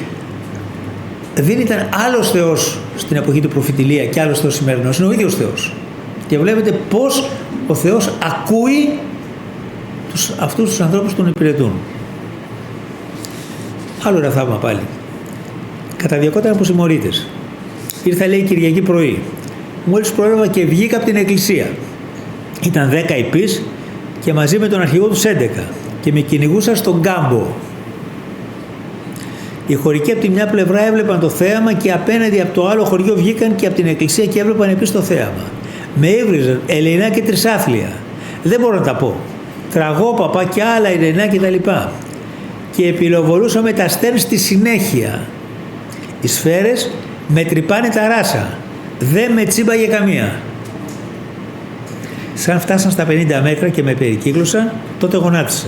δεν ήταν άλλος Θεός στην εποχή του προφήτη Ηλία και άλλος Θεός σημερινός. Είναι ο ίδιος Θεός. Και βλέπετε πώς ο Θεός ακούει αυτούς τους ανθρώπους που τον υπηρετούν. Άλλο ένα θαύμα πάλι. Καταδιακόταν από συμμορίτες. Ήρθα λέει Κυριακή πρωί. Μόλις προέβαλα και βγήκα από την εκκλησία. Ήταν 10 υπείς και μαζί με τον αρχηγό τους 11 και με κυνηγούσαν στον κάμπο. Οι χωρικοί από τη μια πλευρά έβλεπαν το θέαμα και απέναντι από το άλλο χωριό βγήκαν και από την εκκλησία και έβλεπαν επίσης το θέαμα. Με ύβριζαν ελεηνά και τρισάθλια. Δεν μπορώ να τα πω. Τραγόπαπα και άλλα ελεηνά κτλ. Και επιλοβολούσαμε τα στέρν στη συνέχεια. Οι σφαίρες με τρυπάνε τα ράσα. Δεν με τσίμπαγε καμία. Σαν φτάσαν στα 50 μέτρα και με περικύκλωσαν, τότε γονάτισα.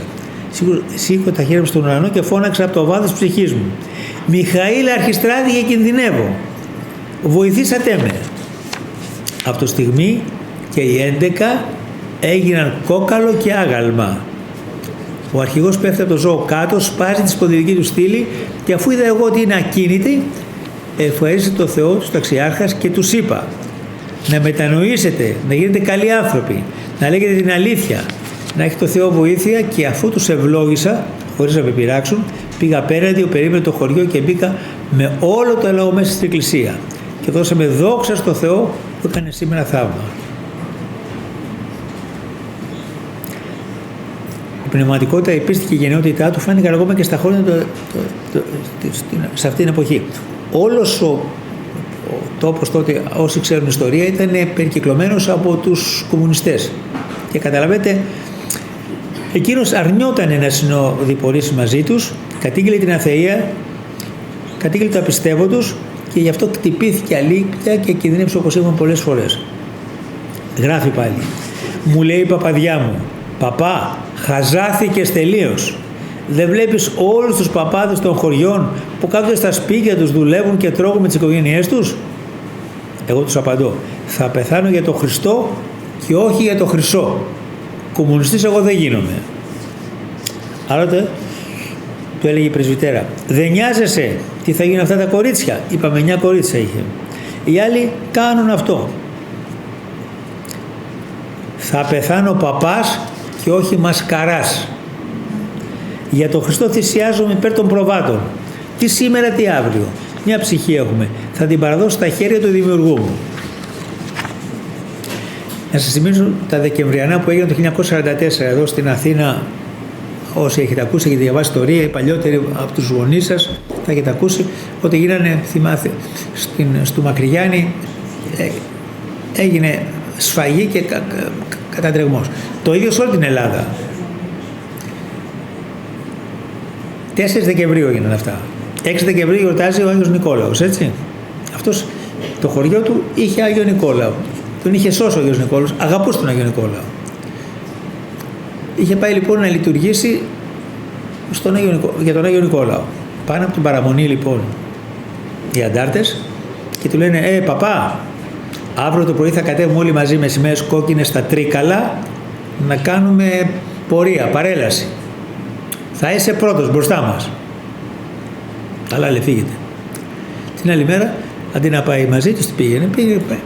Σήκω τα χέρια μου στον ουρανό και φώναξα από το βάθος της ψυχής μου. Μιχαήλ Αρχιστράτη, και κινδυνεύω. Βοηθήσατε με. Από το στιγμή και οι 11 έγιναν κόκαλο και άγαλμα. Ο αρχηγός πέφτει από το ζώο κάτω, σπάζει τη σπονδυλική του στήλη και αφού είδα εγώ ότι είναι ακίνητη, ευχαρίστησε το Θεό του ταξιάρχας και τους είπα να μετανοήσετε, να γίνετε καλοί άνθρωποι, να λέγετε την αλήθεια, να έχει το Θεό βοήθεια. Και αφού τους ευλόγησα, χωρίς να με πειράξουν, πήγα απέναντι, περίμενε το χωριό και μπήκα με όλο το λαό μέσα στην εκκλησία και δώσαμε δόξα στο Θεό που έκανε σήμερα θαύμα. Η πνευματικότητα, η πίστη και η γενναιότητά του φάνηκαν ακόμα και στα χρόνια σε αυτήν την εποχή. Όλος ο τόπος τότε, όσοι ξέρουν ιστορία, ήταν περικυκλωμένος από τους κομμουνιστές. Και καταλαβαίνετε, εκείνος αρνιόταν να συνοδηπορήσει μαζί τους, κατήγγειλε την αθεία, κατήγγειλε το απιστεύω τους και γι' αυτό κτυπήθηκε αλήθεια και κινδύνεψε όπως είπαμε πολλές φορές. Γράφει πάλι. Μου λέει η παπαδιά μου, παπά, χαζάθηκες τελείως. Δεν βλέπεις όλους τους παπάδες των χωριών που κάθονται στα σπίτια τους, δουλεύουν και τρώγουν με τις οικογένειές τους? Εγώ τους απαντώ, θα πεθάνω για τον Χριστό και όχι για τον Χρυσό. Κομμουνιστής εγώ δεν γίνομαι. Άλλοτε του έλεγε η πρεσβυτέρα, δεν νοιάζεσαι τι θα γίνουν αυτά τα κορίτσια? Είπαμε 9 κορίτσια είχε. Οι άλλοι κάνουν αυτό. Θα πεθάνω παπάς και όχι μασκαράς. Για τον Χριστό θυσιάζομαι υπέρ των προβάτων. Τι σήμερα, τι αύριο. Μια ψυχή έχουμε. Θα την παραδώσω στα χέρια του Δημιουργού μου. Να σας θυμίσω τα Δεκεμβριανά που έγιναν το 1944 εδώ στην Αθήνα. Όσοι έχετε ακούσει, έχετε διαβάσει ιστορία, οι παλιότεροι από τους γονείς σας θα έχετε ακούσει ότι γίνανε, θυμάστε, στο Μακρυγιάννη έγινε σφαγή και κατατρεγμός. Το ίδιο σε όλη την Ελλάδα. 4 Δεκεμβρίου έγιναν αυτά. 6 Δεκεμβρίου γιορτάζει ο Άγιος Νικόλαος, έτσι. Αυτός το χωριό του είχε Άγιο Νικόλαο. Τον είχε σώσει ο Άγιος Νικόλαος, αγαπούσε τον Άγιο Νικόλαο. Είχε πάει λοιπόν να λειτουργήσει για τον Άγιο Νικόλαο. Πάνε από την παραμονή λοιπόν οι αντάρτες και του λένε παπά, αύριο το πρωί θα κατέβουμε όλοι μαζί με σημαίες κόκκινες στα Τρίκαλα να κάνουμε πορεία, παρέλαση. Θα είσαι πρώτος μπροστά μας. Αλλά λέει φύγετε. Την άλλη μέρα αντί να πάει μαζί τους,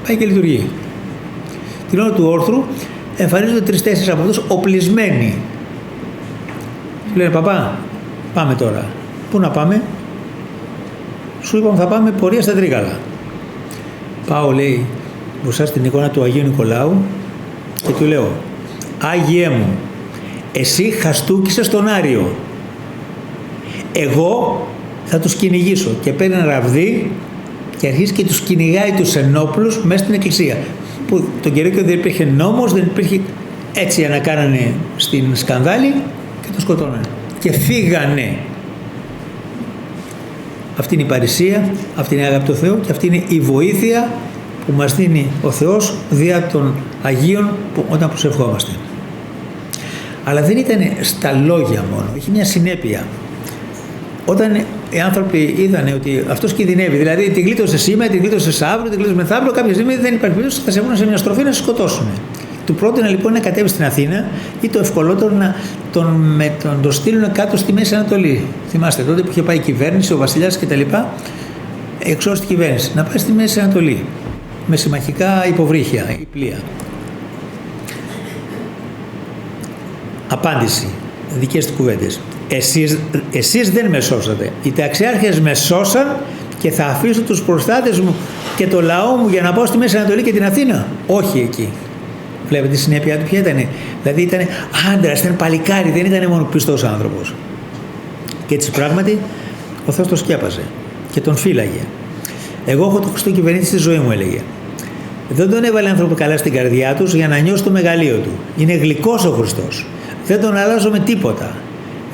πάει και λειτουργεί. Την ώρα του όρθρου εμφανίζονται 3-4 από αυτούς οπλισμένοι. Του λένε παπά, πάμε τώρα. Πού να πάμε? Σου είπαμε θα πάμε πορεία στα Τρίκαλα. Πάω, λέει, μπροστά στην εικόνα του Αγίου Νικολάου και του λέω, Άγιέ μου, εσύ χαστούκισες τον Άριο. Εγώ θα τους κυνηγήσω. Και παίρνει ένα ραβδί και αρχίζει και τους κυνηγάει τους ενόπλους μέσα στην εκκλησία. Που τον καιρό και δεν υπήρχε νόμος, δεν υπήρχε, έτσι να κάνανε στην σκανδάλη και τον σκοτώνανε. Και φύγανε. Αυτή είναι η παρησία, αυτή είναι η αγάπη του Θεού και αυτή είναι η βοήθεια που μας δίνει ο Θεός δια των Αγίων όταν προσευχόμαστε. Αλλά δεν ήταν στα λόγια μόνο, είχε μια συνέπεια. Όταν οι άνθρωποι είδανε ότι αυτός κινδυνεύει, δηλαδή τη γλίτωσε σήμερα, τη γλίτωσε αύριο, τη γλίτωσε μεθαύριο, κάποια στιγμή δεν υπάρχει περίπτωση, θα σε βρουν σε μια στροφή να σε σκοτώσουν. Του πρότεινα λοιπόν να κατέβει στην Αθήνα ή το ευκολότερο να τον στείλουν κάτω στη Μέση Ανατολή. Θυμάστε τότε που είχε πάει η κυβέρνηση, ο βασιλιάς κτλ. Εξώριστη κυβέρνηση, να πάει στη Μέση Ανατολή με συμμαχικά υποβρύχια ή πλοία. Απάντηση, δικές του κουβέντες. Εσείς δεν με σώσατε. Οι ταξιάρχες με σώσαν και θα αφήσω τους προστάτες μου και το λαό μου για να πάω στη Μέση Ανατολή και την Αθήνα. Όχι εκεί. Βλέπετε τη συνέπεια του ποια ήταν. Δηλαδή ήταν άντρας, ήταν παλικάρι, δεν ήταν μόνο πιστός άνθρωπος. Και έτσι πράγματι ο Θεός το σκέπαζε και τον φύλαγε. Εγώ έχω τον Χριστό κυβερνήτη στη ζωή μου, έλεγε. Δεν τον έβαλε άνθρωπο καλά στην καρδιά τους για να νιώσει το μεγαλείο του. Είναι γλυκός ο Χριστός. Δεν τον αλλάζω με τίποτα.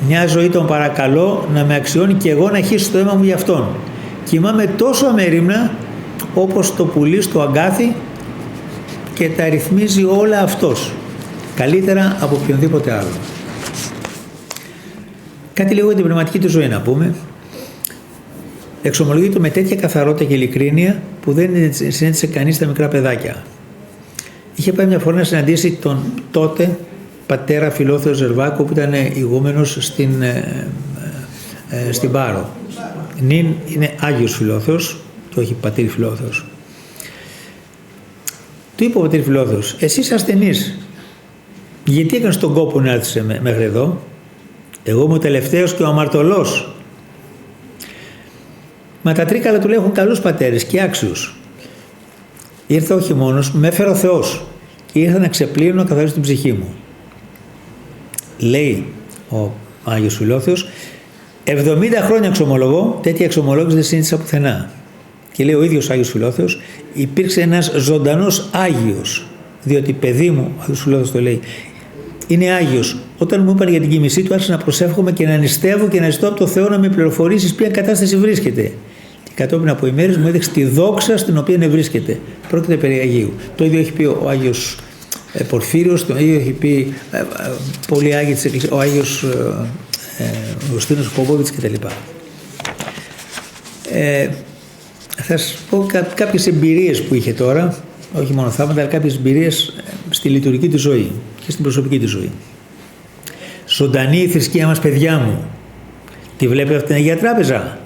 Μια ζωή τον παρακαλώ να με αξιώνει και εγώ να χύσω το αίμα μου για αυτόν. Κοιμάμαι τόσο αμερίμνα όπως το πουλί στο αγκάθι και τα ρυθμίζει όλα αυτός. Καλύτερα από οποιονδήποτε άλλο. Κάτι λίγο για την πνευματική του ζωή να πούμε. Εξομολογείται με τέτοια καθαρότητα και ειλικρίνεια που δεν συνέτησε κανείς στα μικρά παιδάκια. Είχε πάει μια φορά να συναντήσει τον τότε πατέρα Φιλόθεο Ζερβάκο που ήταν ηγούμενος στην Πάρο. Νυν είναι Άγιος Φιλόθεος και όχι πατήρ Φιλόθεος. Του είπε ο πατήρ Φιλόθεος, εσύ είσαι ασθενής, γιατί έκανες τον κόπο να έρθεις μέχρι εδώ? Εγώ είμαι ο τελευταίος και ο αμαρτωλός. Μα τα Τρίκαλα του λέει έχουν καλούς πατέρες και άξιους. Ήρθα όχι μόνος, με έφερε ο Θεός και ήρθα να ξεπλύνω, να καθαρίσω την ψυχή μου. Λέει ο Άγιος Φιλόθεος, 70 χρόνια εξομολογώ, τέτοια εξομολόγηση δεν συνήθισα πουθενά. Και λέει ο ίδιος Άγιος Φιλόθεος, υπήρξε ένας ζωντανός Άγιος, διότι παιδί μου, ο Άγιος Φιλόθεος το λέει, είναι Άγιος. Όταν μου είπαν για την κοίμησή του, άρχισα να προσεύχομαι και να νηστεύω και να ζητώ από το Θεό να με πληροφορήσει ποια κατάσταση βρίσκεται. Και κατόπιν από ημέρες μου έδειξε τη δόξα στην οποία βρίσκεται. Πρόκειται περί Αγίου. Το ίδιο έχει πει ο Άγιος Πορφύριος, το ίδιο έχει πει πολλοί Άγιοι της Εκκλησίας, ο Άγιος ο Ιουστίνος Πόποβιτς κτλ. Θα σας πω κάποιες εμπειρίες που είχε τώρα, όχι μόνο θαύματα, αλλά κάποιες εμπειρίες στη λειτουργική της ζωή και στην προσωπική της ζωή. Ζωντανή η θρησκεία μας, παιδιά μου. Τη βλέπετε από την Αγία Τράπεζα?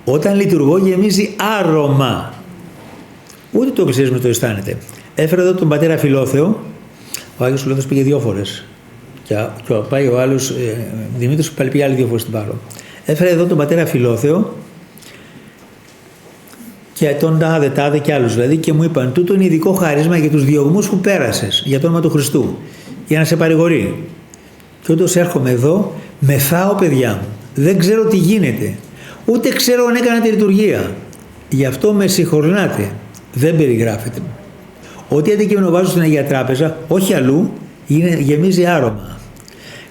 Όταν λειτουργώ γεμίζει άρωμα. Ούτε το εκκλησίασμα το αισθάνεται. Έφερα εδώ τον πατέρα Φιλόθεο. Ο Άγιος Φιλόθεος πήγε 2 φορές. Και πάει ο άλλος, Δημήτρης, που πάλι πήγε άλλοι 2 φορές στην Πάρο. Έφερα εδώ τον πατέρα Φιλόθεο και τον τάδε και άλλους δηλαδή, και μου είπαν: τούτο είναι ειδικό χάρισμα για τους διωγμούς που πέρασες για το όνομα του Χριστού, για να σε παρηγορεί. Και όντως έρχομαι εδώ, μεθάω, παιδιά μου. Δεν ξέρω τι γίνεται. Ούτε ξέρω αν έκανα τη λειτουργία. Γι' αυτό με συγχωρνάτε. Δεν περιγράφεται. Ό,τι αντικείμενο βάζω στην Αγία Τράπεζα, όχι αλλού, γεμίζει άρωμα.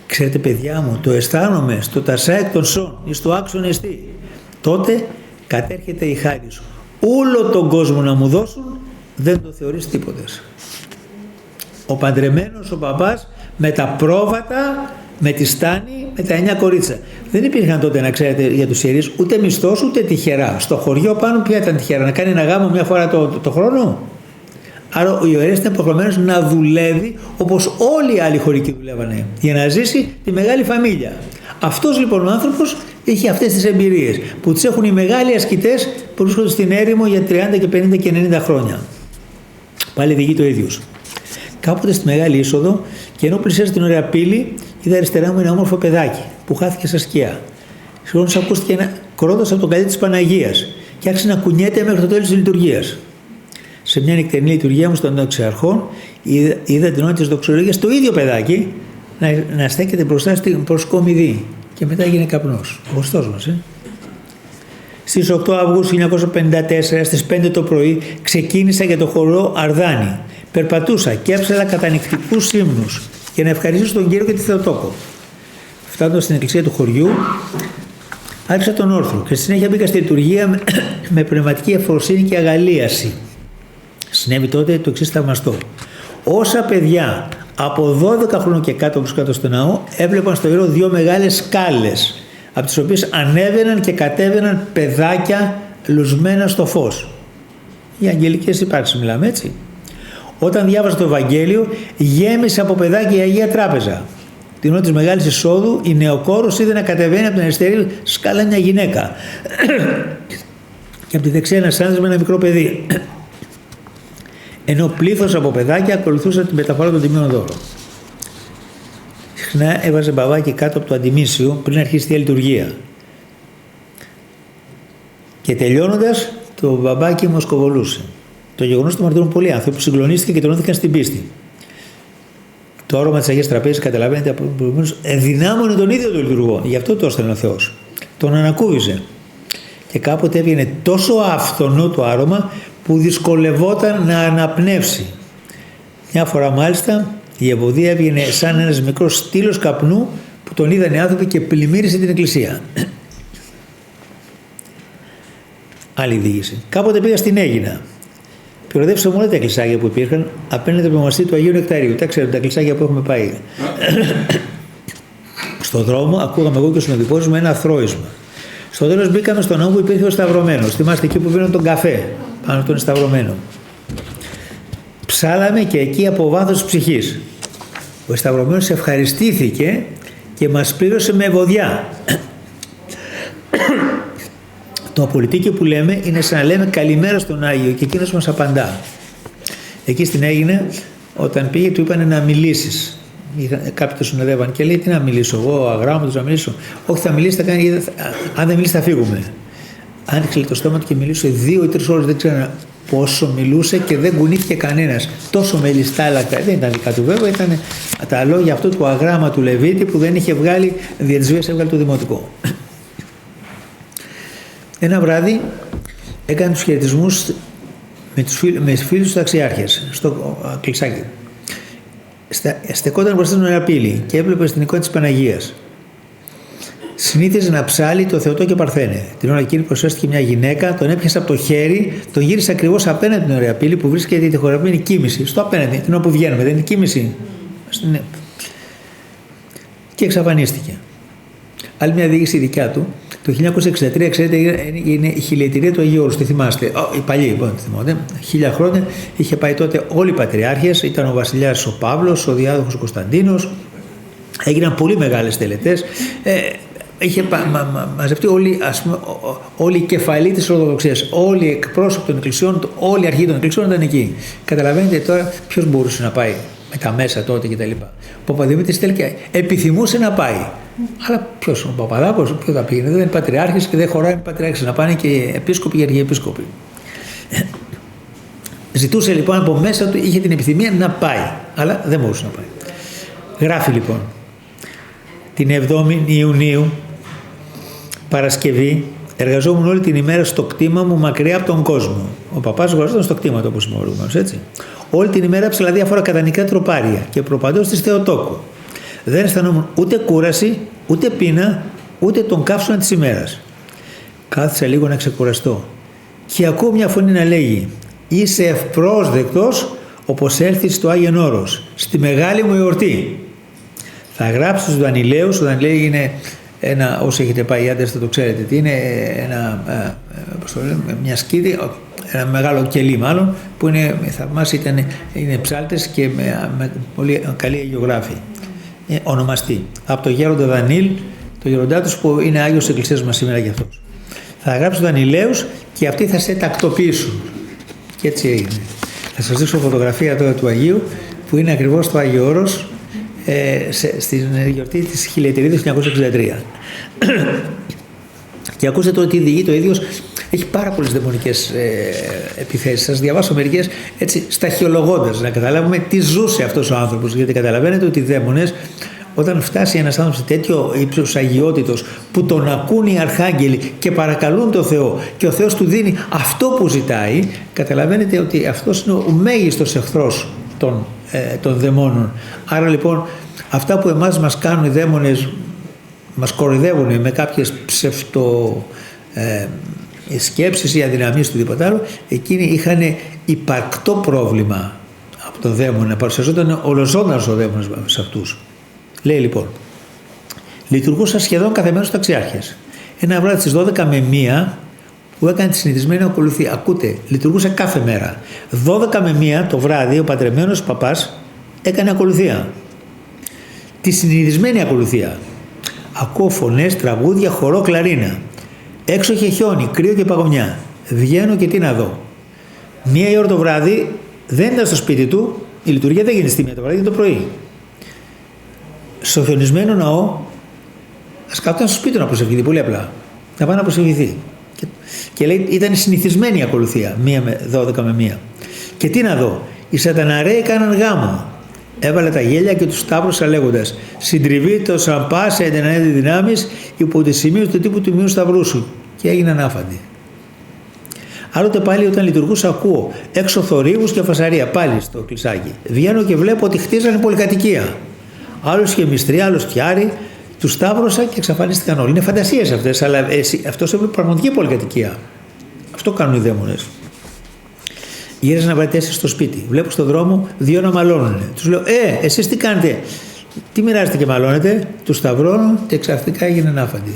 Ξέρετε, παιδιά μου, το αισθάνομαι στο τασάεκ των σών ή στο άξον εστί. Τότε κατέρχεται η χάρη σου. Όλο τον κόσμο να μου δώσουν, δεν το θεωρείς τίποτε. Ο παντρεμένος ο παπάς με τα πρόβατα, με τη στάνη, με τα 9 κορίτσα. Δεν υπήρχαν τότε, να ξέρετε, για τους ιερείς ούτε μισθός ούτε τυχερά. Στο χωριό πάνω ποια ήταν τυχερά? Να κάνει ένα γάμο μια φορά το χρόνο. Άρα ο ιερέας ήταν υποχρεωμένος να δουλεύει όπως όλοι οι άλλοι χωρικοί δουλεύανε, για να ζήσει τη μεγάλη φαμίλια. Αυτός λοιπόν ο άνθρωπος είχε αυτές τις εμπειρίες που τις έχουν οι μεγάλοι ασκητές που βρίσκονται στην έρημο για 30 και 50 και 90 χρόνια. Πάλι διηγεί το ίδιος. Κάποτε στη Μεγάλη Είσοδο, και ενώ πλησίαζε την ωραία πύλη, είδα αριστερά μου ένα όμορφο παιδάκι που χάθηκε στα σκιά. Συγχρόνως ακούστηκε ένα κρότος από τον καλή της Παναγίας και άρχισε να κουνιέται μέχρι το τέλος της λειτουργίας. Σε μια νυχτερινή λειτουργία μου στον Εξαρχών, είδα την ώρα της δοξολογίας το ίδιο παιδάκι να στέκεται μπροστά στην προσκομιδή. Και μετά έγινε καπνός. Ο Χριστός μας, Στις 8 Αυγούστου 1954, στις 5 το πρωί, ξεκίνησα για το χορό Αρδάνη. Περπατούσα και έψαλα κατανυκτικούς ύμνους για να ευχαριστήσω τον Κύριο και τη Θεοτόκο. Φτάνοντας στην εκκλησία του χωριού, άρχισα τον όρθρο και στη συνέχεια μπήκα στη λειτουργία με πνευματική εφοροσύνη και αγαλίαση. Συνέβη τότε το εξής θαυμαστό. Όσα παιδιά από 12 χρόνων και κάτω που κάτω στο ναό έβλεπαν στο ιερό 2 μεγάλες σκάλες, από τις οποίες ανέβαιναν και κατέβαιναν παιδάκια λουσμένα στο φως. Για αγγελικές υπάρξεις μιλάμε, έτσι. Όταν διάβαζα το Ευαγγέλιο, γέμισε από παιδάκια η Αγία Τράπεζα. Την ώρα της Μεγάλης Εισόδου, η νεοκόρος είδε να κατεβαίνει από την αριστερή σκάλα μια γυναίκα και από τη δεξιά ένας άντρας με ένα μικρό παιδί. Ενώ πλήθος από παιδάκια ακολουθούσαν την μεταφορά των τιμίων δώρων. Συχνά έβαζε μπαβάκι κάτω από το αντιμήσιο πριν αρχίσει τη λειτουργία. Και τελειώνοντας, το μπαμπάκι μου σκοβολούσε. Το γεγονός του μαρτύρουν πολλοί άνθρωποι που συγκλονίστηκαν και τονώθηκαν στην πίστη. Το όρομα της Αγίας Τραπέζης, καταλαβαίνετε, προηγουμένως ενδυνάμωνε τον ίδιο τον λειτουργό. Γι' αυτό το έστελνε ο Θεός. Τον ανακούβιζε. Και κάποτε έβγαινε τόσο αυθονό το άρωμα που δυσκολευόταν να αναπνεύσει. Μια φορά μάλιστα η ευωδία έβγαινε σαν ένας μικρός στήλος καπνού που τον είδαν οι άνθρωποι και πλημμύρισε την εκκλησία. Άλλη διήγηση. Κάποτε πήγα στην Αίγινα. Πυροδεύσαμε όλα τα εκκλησάκια που υπήρχαν απέναντι από το μοναστήρι του Αγίου Νεκταρίου. Τα ξέρετε, τα εκκλησάκια που έχουμε πάει. Στον δρόμο ακούγαμε εγώ και ο συνοδοιπός μου ένα θρώισμα. Στο τέλος μπήκαμε στον ναό που υπήρχε ο Σταυρωμένος. Θυμάστε εκεί που πίνουν τον καφέ πάνω τον Σταυρωμένο. Ψάλαμε και εκεί από βάθος της ψυχής. Ο Σταυρωμένος ευχαριστήθηκε και μας πλήρωσε με ευωδιά. Το απολυτίκιο που λέμε είναι σαν να λέμε καλημέρα στον Άγιο και εκείνος μας απαντά. Εκεί στην Αίγινα, όταν πήγε, του είπανε να μιλήσεις. Κάποιοι το συνοδεύαν και λέει: τι να μιλήσω, εγώ αγράμματος να μιλήσω. Όχι, θα μιλήσει, θα κάνει, αν δεν μιλήσει, θα φύγουμε. Άνοιξε το στόμα του και μιλούσε 2 ή 3 ώρες, δεν ξέρω πόσο μιλούσε και δεν κουνήθηκε κανένας. Τόσο μελιστά έλακτα. Δεν ήταν δικά του βέβαια, ήταν τα λόγια αυτού του αγράμματου Λεβίτη που δεν είχε βγάλει, δια της βίας έβγαλε το δημοτικό. Ένα βράδυ έκανε τους χαιρετισμούς με φίλους του ταξιάρχες στο κλεισάκι. Στεκόταν μπροστά στην ωραία πύλη και έβλεπε στην εικόνα της Παναγίας. Συνήθιζε να ψάλει το Θεοτό και Παρθένε. Την ώρα εκείνη προσέστηκε μια γυναίκα, τον έπιασε από το χέρι, τον γύρισε ακριβώς απέναντι την ωραία πύλη που βρίσκεται η τυχογραφημένη κοίμηση. Στο απέναντι, την ώρα που βγαίνουμε, δεν είναι κοίμηση. Και εξαφανίστηκε. άλλη μια διοίκηση δικιά του. Το 1963, ξέρετε, είναι η χιλιετηρία του Αγίου Όρους, τη θυμάστε. Οι παλιοί, λοιπόν, τη θυμόνται. 1000 χρόνια είχε πάει τότε όλοι οι πατριάρχες, ήταν ο βασιλιάς ο Παύλος, ο διάδοχος ο Κωνσταντίνος. Έγιναν πολύ μεγάλες τελετές. Είχε μαζευτεί όλοι οι κεφαλοί της Ορθοδοξίας, όλοι οι εκπρόσωποι των εκκλησιών, όλοι οι αρχηγοί των εκκλησιών ήταν εκεί. Καταλαβαίνετε τώρα ποιος μπορούσε να πάει με τα μέσα τότε κτλ. Ο Παπαδημήτρης τελικά επιθυμούσε να πάει. Αλλά ποιος, ο Παπαδάκος, ποιος θα πήγαινε, δεν είναι πατριάρχης και δεν χωράει με πατριάρχης, να πάνε και επίσκοποι και αρχιεπίσκοποι. Ζητούσε λοιπόν από μέσα του, είχε την επιθυμία να πάει, αλλά δεν μπορούσε να πάει. Γράφει λοιπόν, την 7η Ιουνίου, Παρασκευή, εργαζόμουν όλη την ημέρα στο κτήμα μου μακριά από τον κόσμο. Ο παπάς εργαζόταν στο κτήμα του, όπως είμαι προηγουμένως, έτσι. Όλη την ημέρα έψαλα διάφορα κατανικά τροπάρια και προπαντός της Θεοτόκου. Δεν αισθανόμουν ούτε κούραση, ούτε πείνα, ούτε τον καύσωνα της ημέρας. Κάθισα λίγο να ξεκουραστώ και ακούω μια φωνή να λέγει: «Είσαι ευπρόσδεκτος όπως έρθεις στο Άγιον Όρος, στη μεγάλη μου εορτή. Θα γράψω στους Δανειλαίους». Ο Δανειλαίοι είναι ένα, όσοι έχετε πάει οι άντρες θα το ξέρετε τι είναι, μια σκήτη, ένα μεγάλο κελί μάλλον, που είναι θαυμάσια, είναι ψάλτες και με πολύ καλή αγιογράφη. Ονομαστή από το γέροντα Δανείλ, το γέροντά τους που είναι Άγιος της Εκκλησίας μας σήμερα για αυτός. Θα γράψω Δανειλαίους και αυτοί θα σε τακτοποιήσουν. Και έτσι έγινε. Θα σας δείξω φωτογραφία τώρα του Αγίου που είναι ακριβώς στο Άγιο Όρος στην γιορτή της χιλιετηρίδας 1963. Και ακούστε τώρα τι διηγείται ο ίδιος. Έχει πάρα πολλές δαιμονικές επιθέσεις. Σας διαβάσω μερικές έτσι σταχυολογώντας, να καταλάβουμε τι ζούσε αυτός ο άνθρωπος. Γιατί καταλαβαίνετε ότι οι δαίμονες, όταν φτάσει ένας άνθρωπος σε τέτοιο ύψος αγιότητος που τον ακούν οι αρχάγγελοι και παρακαλούν τον Θεό και ο Θεός του δίνει αυτό που ζητάει, καταλαβαίνετε ότι αυτός είναι ο μέγιστος εχθρός των δαιμόνων. Άρα λοιπόν αυτά που εμάς μας κάνουν οι δαίμονες, μας κοροϊδεύουν με κάποιες σκέψεις ή αδυναμίες του τίποτα άλλο, εκείνοι είχαν υπαρκτό πρόβλημα από τον δαίμονα, παρουσιαζόταν ολοζώντανος ο δαίμονας σε αυτούς. Λέει λοιπόν, λειτουργούσα σχεδόν κάθε μέρα στους ταξιάρχες. Ένα βράδυ στις 12 με 1 που έκανε τη συνηθισμένη ακολουθία. Ακούτε, λειτουργούσε κάθε μέρα. 12 με 1 το βράδυ ο πατρεμένος παπάς έκανε ακολουθία. Τη συνηθισμένη ακολουθία. Ακούω φωνές, τραγούδια, χορό, κλαρίνα. Έξω είχε χιόνι, κρύο και παγωνιά. Βγαίνω και τι να δω. 1 η ώρα το βράδυ δεν ήταν στο σπίτι του, η λειτουργία δεν γίνεται στη 1 το βράδυ, το πρωί. Στο χιονισμένο ναό, ας κάθονταν στο σπίτι του να προσευχηθεί, πολύ απλά. Να πάει να προσευχηθεί. Και λέει, ήταν συνηθισμένη η ακολουθία, 12 με 1. Και τι να δω, οι σαταναρέοι κάναν γάμο. Έβαλε τα γέλια και τους σταύρωσα λέγοντας: συντριβεί σαν πάσα εντενανέτη δυνάμεις υπό τη σημείο του τύπου του μειού σταυρού σου. Και έγιναν άφαντοι. Άλλοτε πάλι όταν λειτουργούσα ακούω έξω θορύβους και φασαρία πάλι στο κλεισάκι. Βγαίνω και βλέπω ότι χτίζανε πολυκατοικία. Άλλος είχε μυστρία, άλλος φτιάρι. Τους σταύρωσα και εξαφανίστηκαν όλοι. Είναι φαντασίες αυτές, αλλά αυτός είναι πραγματική πολυκατοικία. Αυτό κάνουν οι δαίμονες. Γύριζα να βαρετέσει στο σπίτι. Βλέπω στον δρόμο 2 να μαλώνουν. Τους λέω: εσείς τι κάνετε, τι μοιράζετε και μαλώνετε? Τους σταυρώνω και ξαφνικά έγιναν άφαντοι.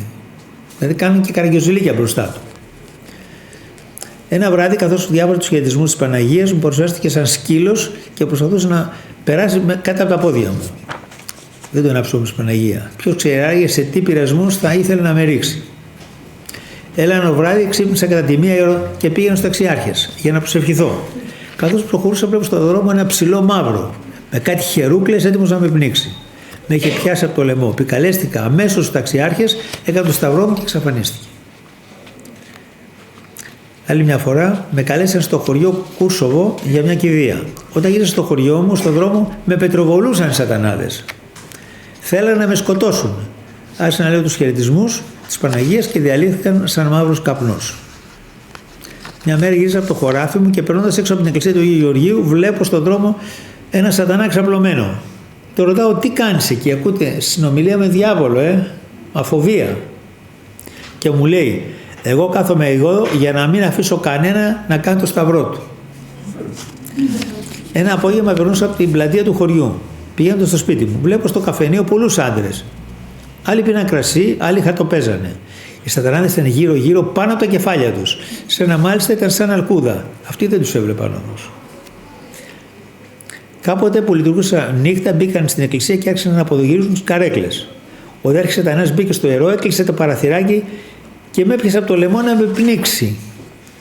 Δηλαδή κάνουν και καραγκιοζηλίκια μπροστά του. Ένα βράδυ, καθώς διάβαζα τους χαιρετισμούς της Παναγίας, μου παρουσιάστηκε σαν σκύλος και προσπαθούσε να περάσει κάτω από τα πόδια μου. Δεν τον άψω όμως Παναγία. Ποιος ξέρει σε τι πειρασμούς θα ήθελε να με ρίξει. Έλα ένα βράδυ, ξύπνησα κατά τη 1 ώρα και πήγαινα στους ταξιάρχες για να προσευχηθώ. Καθώς προχωρούσα, βλέπω στον δρόμο ένα ψηλό μαύρο με κάτι χερούκλες έτοιμος να με πνίξει. Με είχε πιάσει από το λαιμό. Πικαλέστηκα αμέσως στους ταξιάρχες, έκανα το σταυρό μου και εξαφανίστηκε. Άλλη μια φορά με καλέσαν στο χωριό Κούρσοβο για μια κηδεία. Όταν γύρισα στο χωριό μου, στον δρόμο με πετροβολούσαν οι σατανάδες. Θέλανε να με σκοτώσουν. Άρχισα να λέω τους χαιρετισμούς της Παναγίας και διαλύθηκαν σαν μαύρος καπνός. Μια μέρα γύρισα από το χωράφι μου και περνώντας έξω από την εκκλησία του Αγίου Γεωργίου, βλέπω στον δρόμο ένα σατανά ξαπλωμένο. Το ρωτάω: τι κάνεις εκεί? Ακούτε, συνομιλία με διάβολο, αφοβία. Και μου λέει: εγώ κάθομαι εδώ για να μην αφήσω κανένα να κάνει το σταυρό του. Ένα απόγευμα περνούσα από την πλατεία του χωριού. Πηγαίνοντας στο σπίτι μου, βλέπω στο καφενείο πολλούς άντρες. Άλλοι πίναν κρασί, άλλοι χαρτοπέζανε. Οι σατανάδες ήταν γύρω-γύρω πάνω από τα κεφάλια τους. Σε ένα μάλιστα ήταν σαν αλκούδα. Αυτοί δεν τους έβλεπαν όμως. Κάποτε που λειτουργούσαν νύχτα μπήκαν στην εκκλησία και άρχισαν να αποδογυρίζουν τις καρέκλες. Ο δέρχης σατανάς μπήκε στο ιερό, έκλεισε το παραθυράκι και με έπιασε από το λαιμό να με πνίξει.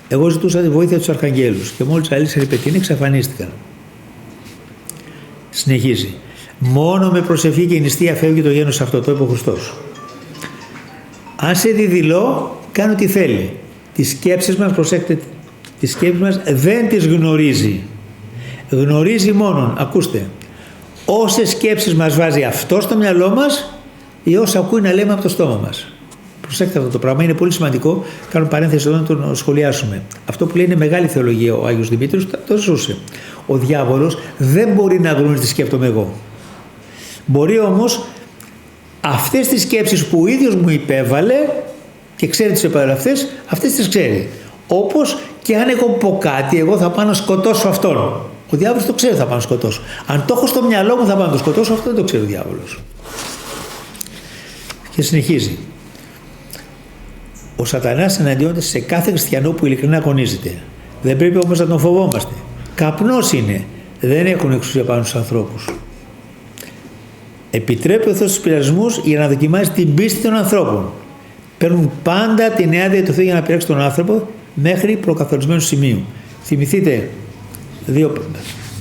Εγώ ζητούσα τη βοήθεια τους αρχαγγέλους και μόλις αλήθεια η πετίνη εξαφανίστηκαν. Συνεχίζει. Μόνο με προσευχή και νηστεία φεύγει το γένος αυτό, το είπε ο Χριστός. Αν σε διδηλώ, κάνω τι θέλει. Τις σκέψεις μας, προσέξτε, τις σκέψεις μας δεν τις γνωρίζει. Γνωρίζει μόνον, ακούστε, όσες σκέψεις μας βάζει αυτό στο μυαλό μας ή όσα ακούει να λέμε από το στόμα μας. Προσέξτε αυτό το πράγμα, είναι πολύ σημαντικό. Κάνω παρένθεση εδώ να το σχολιάσουμε. Αυτό που λέει είναι μεγάλη θεολογία ο Άγιος Δημήτριος, το ζούσε. Ο διάβολος δεν μπορεί να γνωρίζει τι σκέφτομαι εγώ. Μπορεί όμως αυτές τις σκέψεις που ο ίδιος μου υπέβαλε και ξέρει τις επέβαλε αυτές τις ξέρει. Όπως και αν εγώ πω κάτι, εγώ θα πάω να σκοτώσω αυτόν. Ο διάβολος το ξέρει, θα πάω να σκοτώσω. Αν το έχω στο μυαλό μου, θα πάω να το σκοτώσω, αυτό δεν το ξέρει ο διάβολος. Και συνεχίζει. Ο σατανάς εναντιώνεται σε κάθε χριστιανό που ειλικρινά αγωνίζεται. Δεν πρέπει όμως να τον φοβόμαστε. Καπνός είναι. Δεν έχουν εξουσία πάνω στους ανθρώπους. Επιτρέπει ο Θεός τους πειρασμούς για να δοκιμάσει την πίστη των ανθρώπων. Παίρνουν πάντα την άδεια του Θεού για να πειράξει τον άνθρωπο μέχρι προκαθορισμένου σημείου. Θυμηθείτε,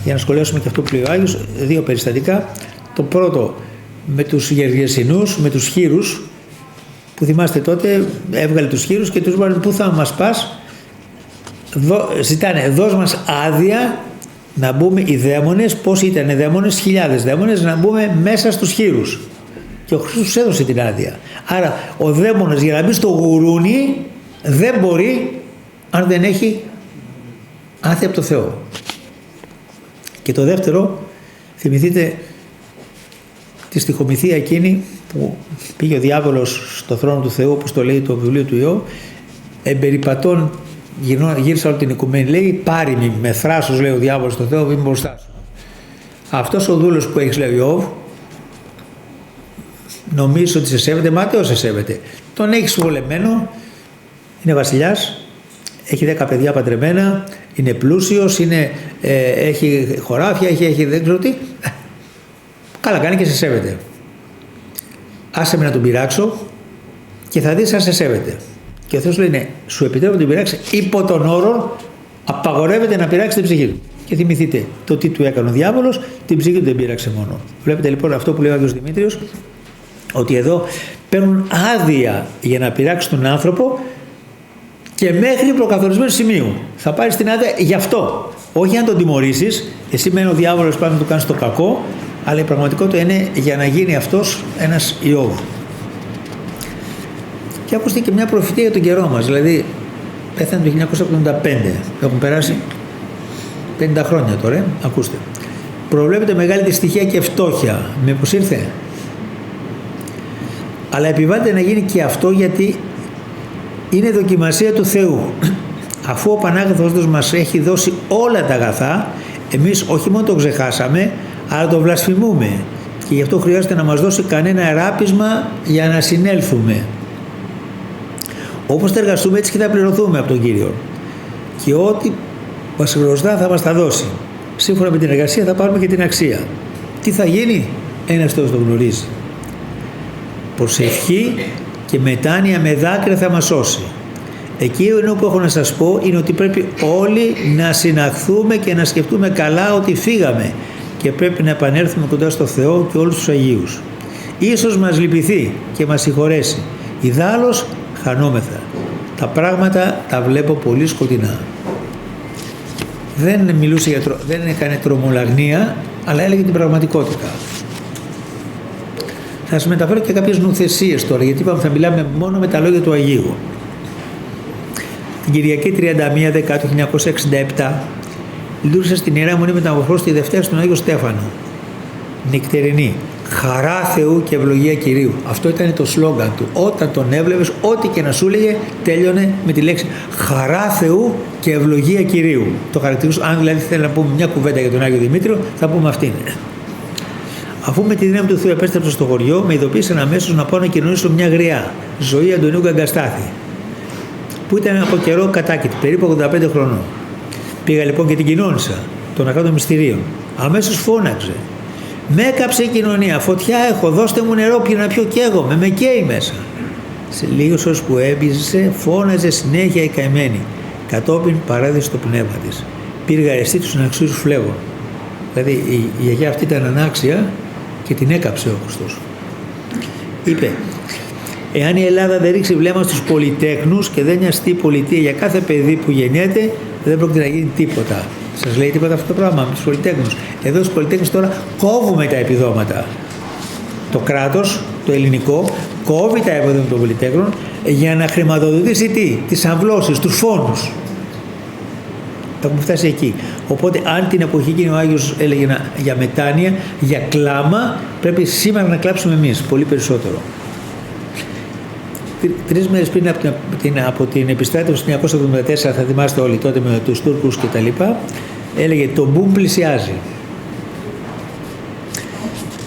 για να σχολιάσουμε και αυτό που λέει ο Άγιος, δύο περιστατικά. Το πρώτο με τους Γεργεσινούς, με τους χήρους, που θυμάστε τότε έβγαλε τους χήρους και τους είπαν πού θα μας πας, ζητάνε δώσ' μας άδεια να μπούμε οι δαίμονες, πόσοι ήταν δαίμονες, χιλιάδες δαίμονες, να μπούμε μέσα στους χήρους. Και ο Χριστός έδωσε την άδεια. Άρα ο δαίμονας για να μπει στο γουρούνι δεν μπορεί αν δεν έχει άδεια από το Θεό. Και το δεύτερο, θυμηθείτε τη στιχομυθία εκείνη που πήγε ο διάβολος στο θρόνο του Θεού, όπως το λέει το βιβλίο του Ιώβ, εμπεριπατών γύρισα όλη την οικουμένη, λέει πάρει με θράσος, λέει ο διάβολος στο Θεό, είμαι μπροστά σου. Αυτός ο δούλος που έχεις, λέει ο Ιώβ, νομίζεις ότι σε σέβεται, μα Θεός σε σέβεται. Τον έχεις βολεμένο, είναι βασιλιάς, έχει 10 παιδιά παντρεμένα, είναι πλούσιος, έχει χωράφια, έχει δεν ξέρω τι. Καλά κάνει και σε σέβεται. Άσε με να τον πειράξω και θα δεις αν σε σέβεται. Και ο Θεός λέει ναι, σου επιτρέπω να τον πειράξει υπό τον όρο απαγορεύεται να πειράξει την ψυχή του. Και θυμηθείτε το τι του έκανε ο διάβολος, την ψυχή του δεν πείραξε μόνο. Βλέπετε λοιπόν αυτό που λέει ο Άγιος Δημήτριος, ότι εδώ παίρνουν άδεια για να πειράξει τον άνθρωπο και μέχρι προκαθορισμένου σημείου. Θα πάρεις την άδεια γι' αυτό. Όχι αν τον τιμωρήσεις, εσύ μένει ο διάβολος πάνω να του κάνεις το κακό, αλλά η πραγματικότητα είναι για να γίνει αυτός ένας Ιώβ. Και ακούστε και μια προφητεία για τον καιρό μας, δηλαδή πέθανε το 1975, έχουν περάσει 50 χρόνια τώρα, ακούστε. Προβλέπεται μεγάλη δυστυχία και φτώχεια, μήπως ήρθε. Αλλά επιβάλλεται να γίνει και αυτό γιατί είναι δοκιμασία του Θεού. Αφού ο Πανάγαθος Θεός μας έχει δώσει όλα τα αγαθά, εμείς όχι μόνο το ξεχάσαμε, αλλά το βλασφημούμε. Και γι' αυτό χρειάζεται να μας δώσει κανένα εράπισμα για να συνέλθουμε. Όπως θα εργαστούμε έτσι και θα πληρωθούμε από τον Κύριο. Και ό,τι μας χρωστά θα μας τα δώσει. Σύμφωνα με την εργασία θα πάρουμε και την αξία. Τι θα γίνει, ένας Θεός το γνωρίζει. Προσευχή και μετάνοια με δάκρυα θα μας σώσει. Εκεί που έχω να σας πω είναι ότι πρέπει όλοι να συναχθούμε και να σκεφτούμε καλά ότι φύγαμε και πρέπει να επανέλθουμε κοντά στο Θεό και όλους τους Αγίους. Ίσως μας λυπηθεί και μας συγχωρέσει. Ιδάλλως χανόμεθα. Τα πράγματα τα βλέπω πολύ σκοτεινά. Δεν μιλούσε δεν έκανε τρομολαγνία, αλλά έλεγε την πραγματικότητα. Θα σας μεταφέρω και κάποιες νουθεσίες τώρα, γιατί είπαμε θα μιλάμε μόνο με τα λόγια του Αγίου. Την Κυριακή 31 Δεκάτου 1967 λειτουργήσα στην Ιερά Μονή Μεταμορφώσεως τη Δευτέρα στον Άγιο Στέφανο. Νυκτερινή. Χαρά Θεού και ευλογία Κυρίου. Αυτό ήταν το σλόγγαν του. Όταν τον έβλεπες, ό,τι και να σου έλεγε, τέλειωνε με τη λέξη Χαρά Θεού και ευλογία Κυρίου. Το χαρακτηρίζω, αν δηλαδή θέλει να πούμε μια κουβέντα για τον Άγιο Δημήτριο, θα πούμε αυτήν. Αφού με τη δύναμη του Θεού επέστρεψα στο χωριό, με ειδοποίησαν αμέσως να πάω να κοινωνήσω μια γριά, ζωή Αντωνίου Γκαγκαστάθη, που ήταν από καιρό κατάκητη, περίπου 85 χρονών. Πήγα λοιπόν και την κοινώνησα, τον αγάπη των μυστηρίων. Αμέσως φώναξε. Με έκαψε η κοινωνία, φωτιά έχω, δώστε μου νερό να πιω, καίγομαι, με καίει μέσα. Σε λίγες ώρες που έμπιζε, φώναζε συνέχεια η καημένη. Κατόπιν παρέδεσε το πνεύμα της. Πήρε αρεστή τους αναξίους φλέγων. Δηλαδή η γιαγιά αυτή ήταν ανάξια και την έκαψε ο Χριστός. Είπε, εάν η Ελλάδα δεν ρίξει βλέμμα στους πολυτέχνους και δεν νοιαστεί η πολιτεία για κάθε παιδί που γεννιέται, δεν πρόκειται να γίνει τίποτα. Σας λέει τίποτα αυτό το πράγμα με τους πολυτέχνους? Εδώ στους πολυτέχνους τώρα κόβουμε τα επιδόματα. Το κράτος, το ελληνικό, κόβει τα επιδόματα των πολυτέχνων για να χρηματοδοτήσει τι? Τις αμβλώσεις, τους φόνους. Έχουμε φτάσει εκεί. Οπότε αν την εποχή εκείνη ο Άγιος έλεγε για μετάνοια, για κλάμα, πρέπει σήμερα να κλάψουμε εμείς πολύ περισσότερο. 3 μέρες πριν από την επιστράτευση του 1974, θα θυμάστε όλοι τότε με τους Τούρκους και τα λοιπά, έλεγε το μπουμ πλησιάζει.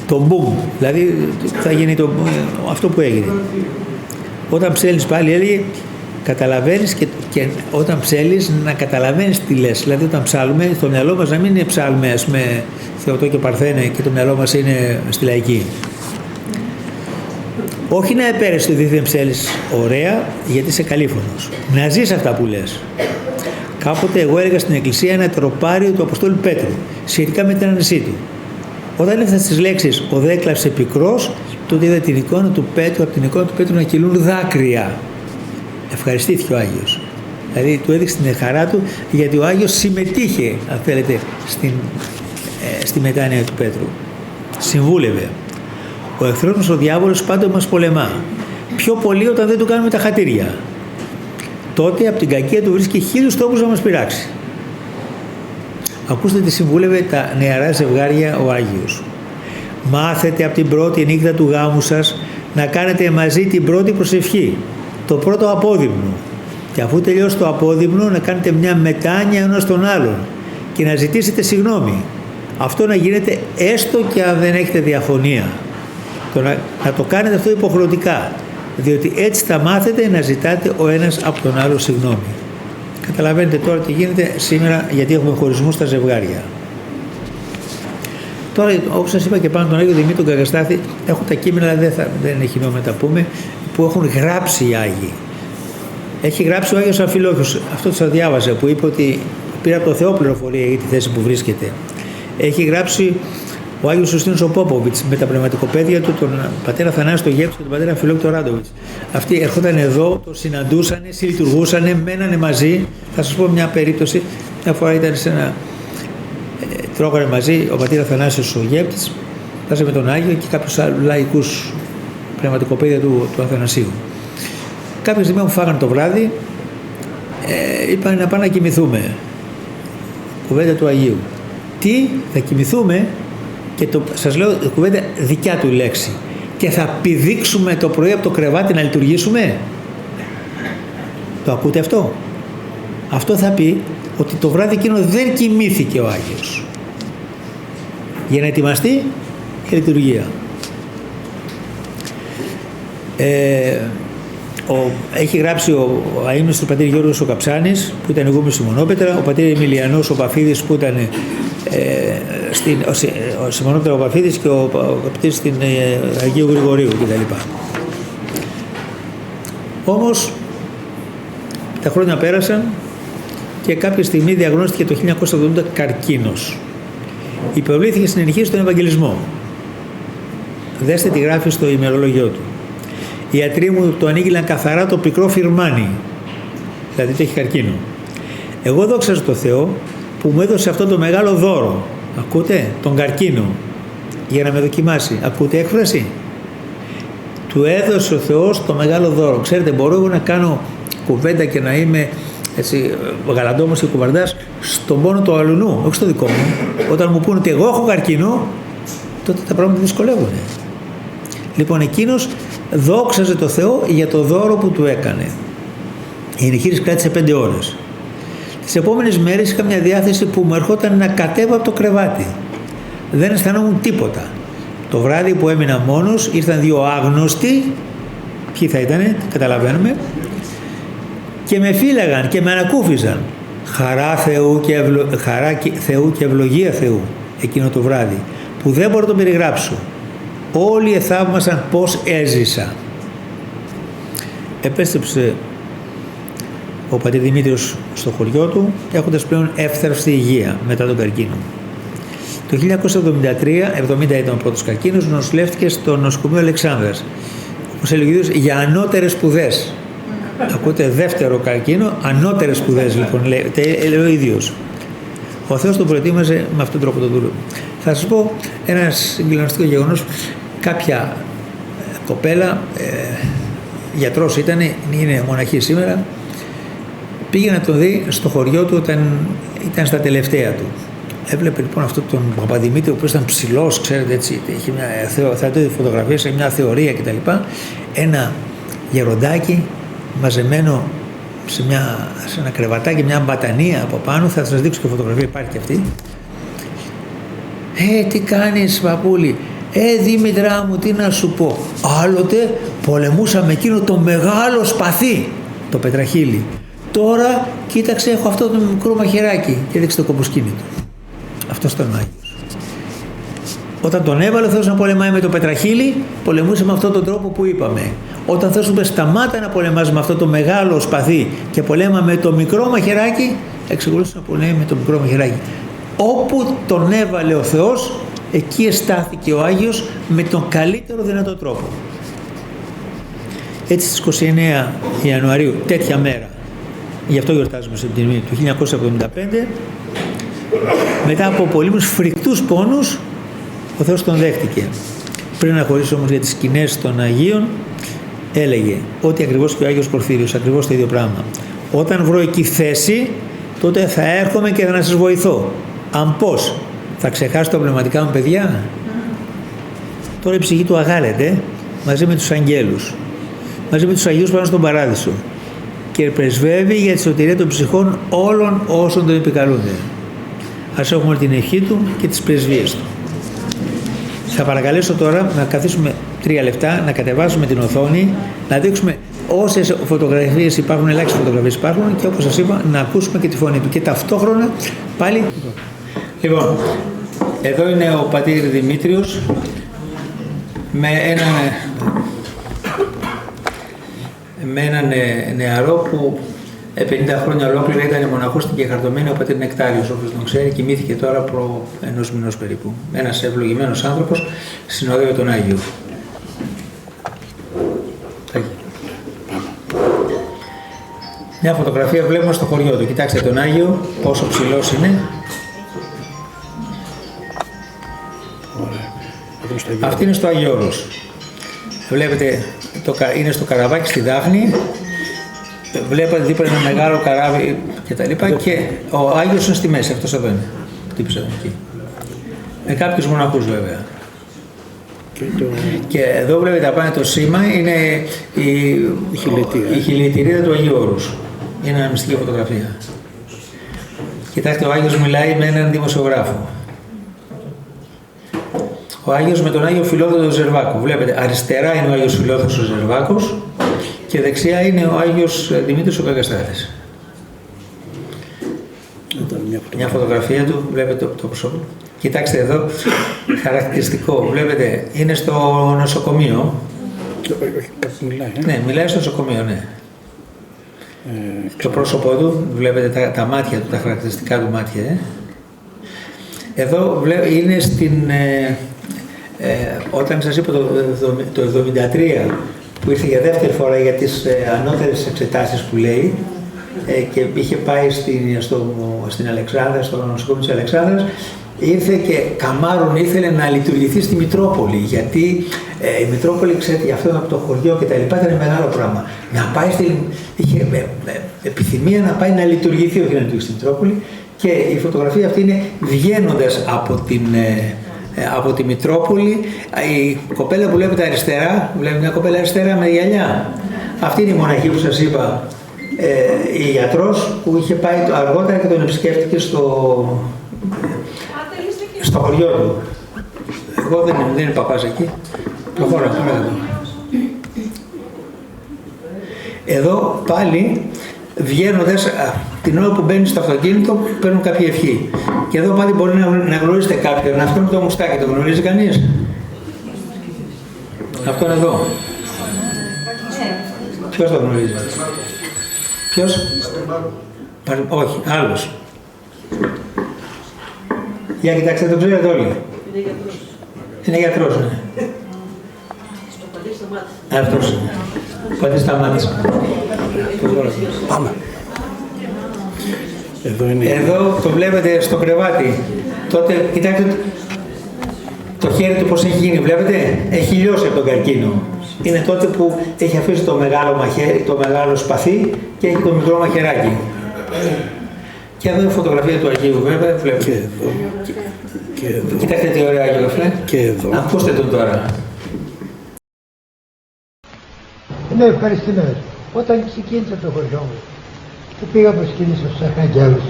Το μπουμ, δηλαδή θα γίνει αυτό που έγινε. Όταν ψέλνεις πάλι έλεγε, καταλαβαίνεις και όταν ψέλνεις να καταλαβαίνεις τι λες. Δηλαδή όταν ψάλουμε, στο μυαλό μας να μην είναι ψάλουμε ας πούμε Θεοτό και Παρθένε και το μυαλό μας είναι στη λαϊκή. Όχι να επέρεσαι το δίθεν ψέλεις ωραία, γιατί είσαι καλήφωνος. Να ζεις αυτά που λες. Κάποτε εγώ έλεγα στην εκκλησία ένα τροπάριο του Αποστόλου Πέτρου, σχετικά με την άνεσή του. Όταν έφτασε στις λέξεις «ο δε έκλαψε πικρός», τότε είδα την εικόνα του Πέτρου, από την εικόνα του Πέτρου να κυλούν δάκρυα. Ευχαριστήθηκε ο Άγιος. Δηλαδή του έδειξε την χαρά του, γιατί ο Άγιος συμμετείχε, αν θέλετε, στη μετάνοια του Πέτρου. Συμβούλευε. Ο εχθρός μας ο διάβολος πάντα μας πολεμά. Πιο πολύ όταν δεν του κάνουμε τα χατήρια. Τότε από την κακία του βρίσκει 1000 τρόπους να μας πειράξει. Ακούστε τι συμβούλευε τα νεαρά ζευγάρια ο Άγιος. Μάθετε από την πρώτη νύχτα του γάμου σας να κάνετε μαζί την πρώτη προσευχή, το πρώτο απόδυμνο. Και αφού τελειώσει το απόδυμνο να κάνετε μια μετάνοια ένας τον άλλον και να ζητήσετε συγγνώμη. Αυτό να γίνεται έστω και αν δεν έχετε διαφωνία. Να το κάνετε αυτό υποχρεωτικά, διότι έτσι θα μάθετε να ζητάτε ο ένας από τον άλλο συγγνώμη. Καταλαβαίνετε τώρα τι γίνεται σήμερα, γιατί έχουμε χωρισμούς στα ζευγάρια. Τώρα, όπως σας είπα και πάνω τον Άγιο Δημήτριο τον Γκαγκαστάθη, έχω τα κείμενα, αλλά δεν έχει νόημα να τα πούμε, που έχουν γράψει οι Άγιοι. Έχει γράψει ο Άγιος Αμφιλόχιος, αυτό το σας διάβαζα, που είπε ότι πήρα από το Θεό πληροφορία για τη θέση που βρίσκεται. Έχει γράψει ο Άγιος Ιουστίνος ο Πόποβιτς με τα πνευματικοπαίδια του, τον πατέρα Θανάση τον Γεύση και τον πατέρα Αμφιλόχιο Ράντοβιτς. Αυτοί έρχονταν εδώ, το συναντούσανε, συλλειτουργούσανε, μένανε μαζί. Θα σας πω μια περίπτωση. Μια φορά ήταν σε ένα. Τρώγανε μαζί ο πατέρα Θανάσιος ο Γεύτης, φτάσαμε τον Άγιο και κάποιους λαϊκούς πνευματικοπαίδια του Αθανασίου. Κάποια στιγμή μου φάγανε το βράδυ, είπαν να πάμε να κοιμηθούμε. Κουβέντα του Αγίου. Τι, θα κοιμηθούμε? Και σας λέω κουβέντα δικιά του λέξη. Και θα πηδήξουμε το πρωί από το κρεβάτι να λειτουργήσουμε. Το ακούτε αυτό? Αυτό θα πει ότι το βράδυ εκείνο δεν κοιμήθηκε ο Άγιος. Για να ετοιμαστεί η λειτουργία. Έχει γράψει ο αείμνηστος του πατήρ Γιώργος ο Καψάνης, που ήταν ηγούμενος στη Μονόπετρα, ο πατήρ Εμιλιανός ο Παφίδης, που ήταν ο Σιμωνόπετρα ο Παφίδης, και ο πατήρ στην Αγίου Γρηγορίου κτλ. Όμως τα χρόνια πέρασαν και κάποια στιγμή διαγνώστηκε το 1980 καρκίνος. Υποβλήθηκε στην ενηχείηση στον Ευαγγελισμό. Δέστε τι γράφει στο ημερολόγιο του. Οι ιατροί μου το ανοίγηλαν καθαρά το πικρό φυρμάνι, δηλαδή το έχει καρκίνο. Εγώ δόξαζα το Θεό που μου έδωσε αυτό το μεγάλο δώρο. Ακούτε? Τον καρκίνο, για να με δοκιμάσει. Ακούτε έκφραση? Του έδωσε ο Θεός το μεγάλο δώρο. Ξέρετε, μπορώ εγώ να κάνω κουβέντα και να είμαι έτσι γαλαντόμος και κουβαρντάς στον πόνο του αλουνού, όχι στο δικό μου. Όταν μου πούνε ότι εγώ έχω καρκίνο, τότε τα πράγματα δυσκολεύουν. Λοιπόν, εκείνος δόξαζε το Θεό για το δώρο που του έκανε. Η ενηχείρηση κράτησε 5 ώρες. Τις επόμενες μέρες είχα μια διάθεση που μου ερχόταν να κατέβω από το κρεβάτι. Δεν αισθανόμουν τίποτα. Το βράδυ που έμεινα μόνος, ήρθαν δύο άγνωστοι, ποιοι θα ήτανε, καταλαβαίνουμε, και με φύλαγαν και με ανακούφιζαν. Χαρά Θεού και ευλογία Θεού εκείνο το βράδυ, που δεν μπορώ να το περιγράψω. Όλοι εθαύμασαν πώς έζησα. Επέστρεψε ο πατήρ Δημήτριος στο χωριό του, έχοντας πλέον εύθραυστη υγεία μετά τον καρκίνο. Το 1973, 70 ήταν ο πρώτος καρκίνος, νοσηλεύτηκε στο νοσοκομείο Αλεξάνδρας, όπως έλεγε ο ίδιος, για ανώτερες σπουδές. Ακούτε, δεύτερο καρκίνο, ανώτερες σπουδές λοιπόν, λέει ο ίδιος. Ο Θεός τον προετοίμαζε με αυτόν τον τρόπο τον δούλο. Θα σας πω ένα συγκλονιστικό γεγονός. Κάποια κοπέλα, γιατρός είναι μοναχή σήμερα, πήγε να τον δει στο χωριό του όταν ήταν στα τελευταία του. Έβλεπε λοιπόν αυτόν τον Παπαδημήτρη, ο οποίος ήταν ψηλός, ξέρετε έτσι, είχε θα δείτε φωτογραφίες, μια θεωρία κτλ. Ένα γεροντάκι μαζεμένο σε ένα κρεβατάκι, μια μπατανία από πάνω, θα σας δείξω και φωτογραφία, υπάρχει και αυτή. Τι κάνεις παππούλη? Δήμητρά μου, τι να σου πω. Άλλοτε πολεμούσαμε εκείνο το μεγάλο σπαθί, το πετραχύλι. Τώρα κοίταξε, έχω αυτό το μικρό μαχαιράκι, και έδειξε το κομποσκήνι του. Αυτός ήταν ο Άγιος. Όταν τον έβαλε ο Θεός να πολεμάει με το πετραχύλι, πολεμούσε με αυτόν τον τρόπο που είπαμε. Όταν Θεός είπε σταμάτα να πολεμάς με αυτό το μεγάλο σπαθί και πολέμα με το μικρό μαχαιράκι, εξακολούθησε να πολεμάει με το μικρό μαχαιράκι. Όπου τον έβαλε ο Θεός, εκεί εστάθηκε ο Άγιος με τον καλύτερο δυνατό τρόπο. Έτσι στις 29 Ιανουαρίου, τέτοια μέρα, γι' αυτό γιορτάζουμε στην τιμή του 1975, μετά από πολύμους φρικτούς πόνους, ο Θεός τον δέχτηκε. Πριν να χωρίσει όμως για τις σκηνές των Αγίων, έλεγε ότι ακριβώς και ο Άγιος Πορφύριος, ακριβώς το ίδιο πράγμα. Όταν βρω εκεί θέση, τότε θα έρχομαι και θα να σας βοηθώ. Αν πώς, θα ξεχάσω τα πνευματικά μου παιδιά? Τώρα η ψυχή του αγάλεται μαζί με τους αγγέλους, μαζί με τους Αγίους πάνω στον Παράδεισο και πρεσβεύει για τη σωτηρία των ψυχών όλων όσων τον επικαλούνται. Ας έχουμε την ευχή του και τις πρεσβείες του. Θα παρακαλέσω τώρα να καθίσουμε 3 λεπτά, να κατεβάσουμε την οθόνη, να δείξουμε όσες φωτογραφίες υπάρχουν, ελάχιστες φωτογραφίες υπάρχουν, και όπως σας είπα να ακούσουμε και τη φωνή του και ταυτόχρονα πάλι. Λοιπόν, εδώ είναι ο πατήρ Δημήτριος με έναν νεαρό που 50 χρόνια ολόκληρα ήταν μοναχός στην Κεχαρτωμένη, ο πατήρ Νεκτάριος, όπως τον ξέρει, κοιμήθηκε τώρα προ 1 μηνός περίπου. Ένας ευλογημένος άνθρωπος, συνοδεύει τον Άγιο. Μια φωτογραφία βλέπουμε στο χωριό του. Κοιτάξτε τον Άγιο, πόσο ψηλός είναι. Αυτή είναι στο Άγιο Όρος. Βλέπετε, είναι στο καραβάκι στη Δάφνη. Βλέπετε δίπλα ένα μεγάλο καράβι και ο Άγιος είναι στη μέση, αυτός εδώ είναι. Χτύπησε εκεί. Με κάποιους μοναχούς βέβαια. Και εδώ βλέπετε απάνω το σήμα, είναι η χιλιετηρίδα του Αγίου Όρους. Είναι μια μυστική φωτογραφία. Κοιτάξτε, ο Άγιος μιλάει με έναν δημοσιογράφο. Ο Άγιος με τον Άγιο Φιλόδοτο Ζερβάκο. Βλέπετε, αριστερά είναι ο Άγιος Φιλόδοτος Ζερβάκος και δεξιά είναι ο Άγιος Δημήτρης ο Καγκαστράτης. Μια φωτογραφία του, βλέπετε το πρόσωπο. Κοιτάξτε εδώ, χαρακτηριστικό, βλέπετε, είναι στο νοσοκομείο. Ναι, μιλάει στο νοσοκομείο, ναι. Το πρόσωπό του, βλέπετε τα μάτια του, τα χαρακτηριστικά του μάτια. Εδώ είναι όταν σας είπα το 1973 που ήρθε για δεύτερη φορά για τις ανώτερες εξετάσεις που λέει και είχε πάει στην Αλεξάνδρα, στο νοσοκομείο της Αλεξάνδρας, ήρθε και καμάρων ήθελε να λειτουργηθεί στη Μητρόπολη, γιατί η Μητρόπολη, ξέρετε, για αυτό από το χωριό και τα λοιπά ήταν μεγάλο πράγμα. Να πάει είχε επιθυμία να πάει να λειτουργηθεί, όχι να λειτουργήσει στη Μητρόπολη, και η φωτογραφία αυτή είναι βγαίνοντας από τη Μητρόπολη. Η κοπέλα που βλέπετε αριστερά, βλέπετε μια κοπέλα αριστερά με γυαλιά. Αυτή είναι η μοναχή που σας είπα, η γιατρός που είχε πάει αργότερα και τον επισκέφτηκε στο χωριό του. Εγώ δεν είναι παπάς εκεί. Προχώρα, παράδειγμα. Εδώ πάλι βγαίνοντας, την ώρα που μπαίνει στο αυτοκίνητο παίρνουν κάποια ευχή. Και εδώ πάλι μπορεί να γνωρίζετε κάποιον. Αυτό είναι το μουστάκι, το γνωρίζει κανείς? Αυτό είναι εδώ. Ποιος το γνωρίζει? Ποιος? Όχι, άλλος. Για κοιτάξτε, το ξέρετε όλοι. Είναι γιατρός, ναι. Αυτός είναι. Πατή σταμάτησε. Πάμε. Εδώ το βλέπετε στο κρεβάτι. Τότε, κοιτάξτε το χέρι του πώς έχει γίνει, βλέπετε, έχει λιώσει από τον καρκίνο. Είναι τότε που έχει αφήσει το μεγάλο μαχαίρι, το μεγάλο σπαθί και έχει το μικρό μαχαιράκι. Και εδώ η φωτογραφία του Αγίου βέβαια, βλέπετε. Και εδώ. Κοιτάξτε τι ωραία Άγιο. Και εδώ. Ακούστε τον τώρα. Είμαι ευχαριστημένος. Όταν ξεκίνησα το χωριό μου και πήγα προς κοινή στους Αρχαγγέλους,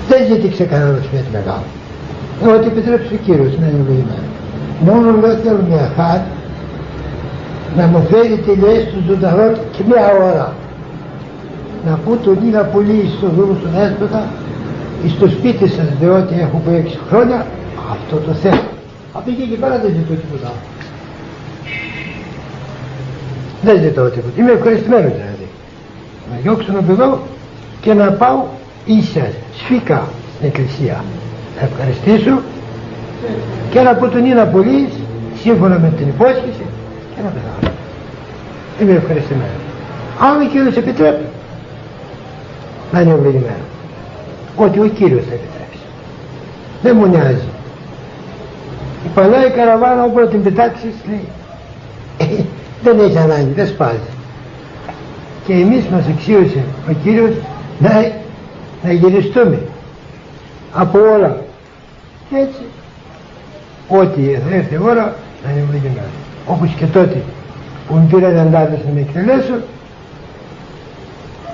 δεν ζήτηξε κανένα σπίτι μεγάλο. Ό,τι επιτρέψει ο Κύριος να είναι ευλογημένο. Μόνο λέω θέλω μια χάρη να μου φέρει τη λέει του ζωντανό και μια ώρα. Να πού τον είναι πολύ στο δούλο στον έσποτα στο σπίτι σας, διότι έχω πει 6 χρόνια, αυτό το θέλω. Από εκεί και πέρα δεν ζητώ τίποτα. Δεν ζητώ τίποτα. Είμαι ευχαριστημένος δηλαδή. Να διώξω να πηδώ και να πάω ίσα, σφίκα στην εκκλησία. Να ευχαριστήσω και να πω τον είναι πολύ σύμφωνα με την υπόσχεση και να πεθάνω. Είμαι ευχαριστημένος. Αν ο Κύριος επιτρέπει να είναι ευλογημένο. Ότι ο Κύριος θα επιτρέψει. Δεν μου νοιάζει. Η παλιά η καραβάνα όπου να την πετάξεις λέει δεν έχει ανάγκη, δεν σπάζει. Και εμείς μας εξίωσε ο Κύριος να γυριστούμε από όλα. Και έτσι, ό,τι θα έρθει η ώρα να είναι ευλογημένο. Όπως και τότε που μου πήραν αντάδες να με εκτελέσω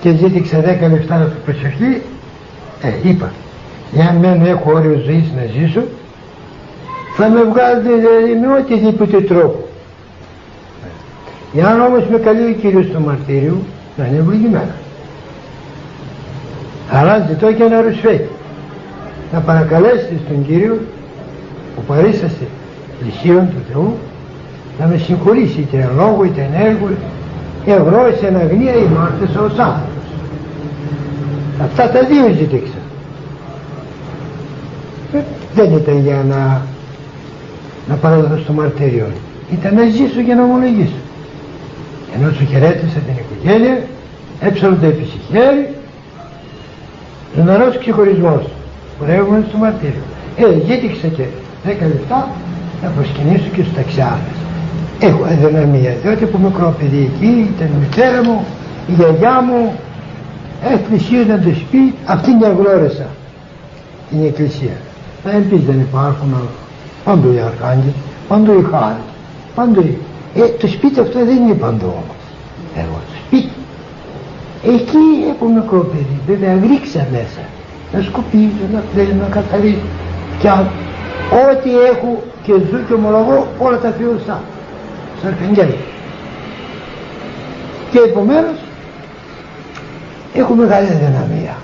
και ζήτηξα 10 λεπτά να του προσευχή, είπα, εάν μένω έχω όριο ζωής να ζήσω, θα με βγάλετε με οτιδήποτε τρόπο. Εάν όμως με καλεί ο Κύριος στο μαρτύριο, να είναι ευλογημένα. Άρα ζητώ και ένα ρουσφέκι, να παρακαλέσετε στον Κύριο που παρήσαστε πλησίον του Θεού, να με συγχωρήσει είτε εν λόγω είτε εν έργο, ευρώ εν αγνία ή μάρτυσα ως άνθρωπος. Αυτά τα δύο ζήτηξα. Δεν ήταν για να παραδοθώ στο μαρτύριο. Ήταν να ζήσω και να ομολογήσω. Ενώ σου χαιρέτησα την οικογένεια, έψαλα το επισυχέρι, ζωντανός ξεχωρισμός, πορεύουμε στο μαρτύριο. Ζήτηξα και 10 λεπτά να προσκυνήσω και στους ταξιάδες. Έχω αδυναμία, διότι από μικρό παιδί εκεί ήταν η μητέρα μου, η γιαγιά μου, πλησίωναν το σπίτι, αυτήν την αγνώρισα την εκκλησία. Επίσης δεν υπάρχουν παντού οι αρχάγγελοι, παντού οι χάρες, παντού οι... το σπίτι αυτό δεν είναι παντού όμως. Εγώ το σπίτι. Εκεί από μικρό παιδί, βέβαια γρίξα μέσα, να σκουπίζω, να πλένω, να καθαρίζω και ό,τι έχω και ζω και ομολογώ όλα τα θεωστά στους αρχαγγέλους. Και επομένως έχω μεγάλη αδυναμία.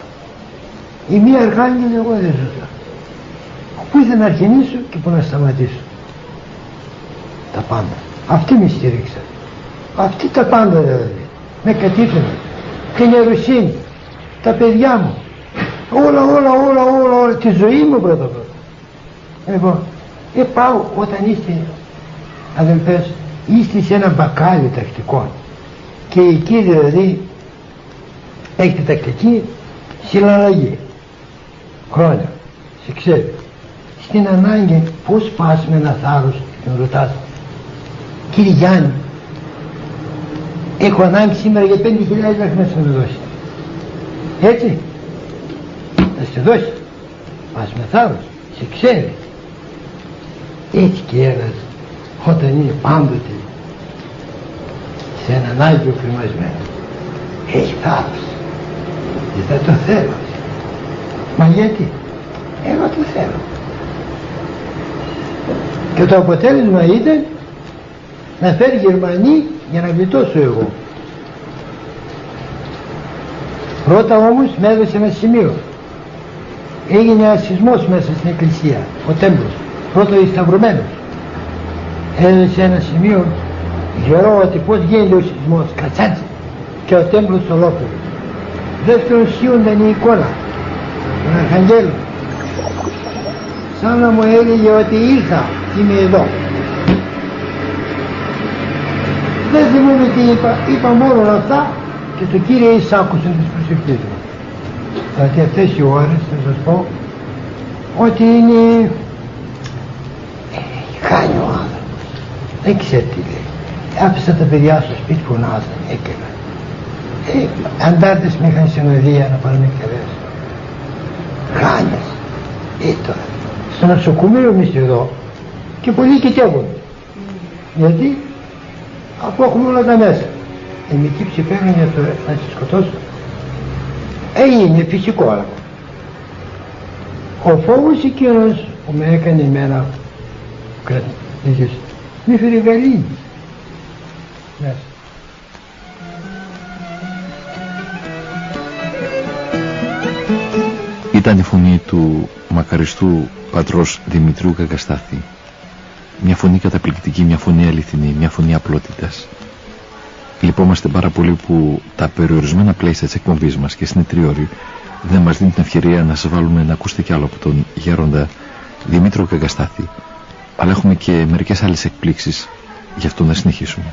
Η μία αρχάγγελη εγώ δεν ζούσα. Πού ήθελα να αρχινήσω και πού να σταματήσω. Τα πάντα. Αυτοί με στήριξαν. Αυτοί τα πάντα δηλαδή. Με κατήφθηναν. Την ιερουσύνη. Τα παιδιά μου. Όλα. Τη ζωή μου πρώτα. Λοιπόν, πάω όταν είστε αδελφές, είστε σε ένα μπακάλι τακτικό. Και εκεί δηλαδή έχετε τακτική συλλαγή. Χρόνια. Σε ξέρει. Στην ανάγκη πώς πας με ένα θάρρος και με ρωτάς, κύριε Γιάννη, έχω ανάγκη σήμερα για 5.000 λαχμές να με δώσει. Έτσι, θα σε δώσει. Πας με θάρρος, σε ξέρει. Έτσι και ένας όταν είναι πάντοτε σε έναν Άγιο κρυμασμένο, έχει θάρρος. Δεν το θέλω. Μα γιατί? Εγώ το θέλω. Και το αποτέλεσμα ήταν να φέρει Γερμανοί για να γλιτώσω εγώ. Πρώτα όμως με έδωσε ένα σημείο. Έγινε ένα σεισμός μέσα στην εκκλησία, ο τέμπλος, πρώτο εισταυρωμένος. Έδωσε ένα σημείο γερό ότι πώς γίνεται ο σεισμός, κατσάτσε, και ο τέμπλος ολόκληρος. Δεύτερον σιούνταν η εικόνα των Αρχαγγέλων, σαν να μου έλεγε ότι ήρθα, είμαι εδώ. Δεν θυμούμαι τι είπα μόνο όλα αυτά και το Κύριε εισάκουσε τις προσευχές μου. Δηλαδή αυτές οι ώρες θα σας πω ότι είναι χάνει ο άνθρωπος, δεν ξέρει τι λέει. Άφησα τα παιδιά στο σπίτι, φωνάζαν, έκανα. Αντάρτες με είχαν συνοδεία να πάνε με κερές. Χάνεις. Τώρα, στο νοσοκομείο εμείς εδώ και πολλοί κοιτεύονται. Γιατί αφού έχουμε όλα τα μέσα. Οι μυκοί ψηφέρουν για το να σε σκοτώσουν. Είναι φυσικό άλλο. Ο φόβος εκείνος που με έκανε εμένα με φέρε γαλήνη μέσα. Ήταν η φωνή του μακαριστού πατρός Δημητρίου Καγκαστάθη. Μια φωνή καταπληκτική, μια φωνή αληθινή, μια φωνή απλότητας. Λυπόμαστε πάρα πολύ που τα περιορισμένα πλαίσια της εκπομπής μας και συνεταιριόριου δεν μας δίνει την ευκαιρία να σας βάλουμε να ακούσετε κι άλλο από τον γέροντα Δημήτριο Καγκαστάθη. Αλλά έχουμε και μερικές άλλες εκπλήξεις, γι' αυτό να συνεχίσουμε.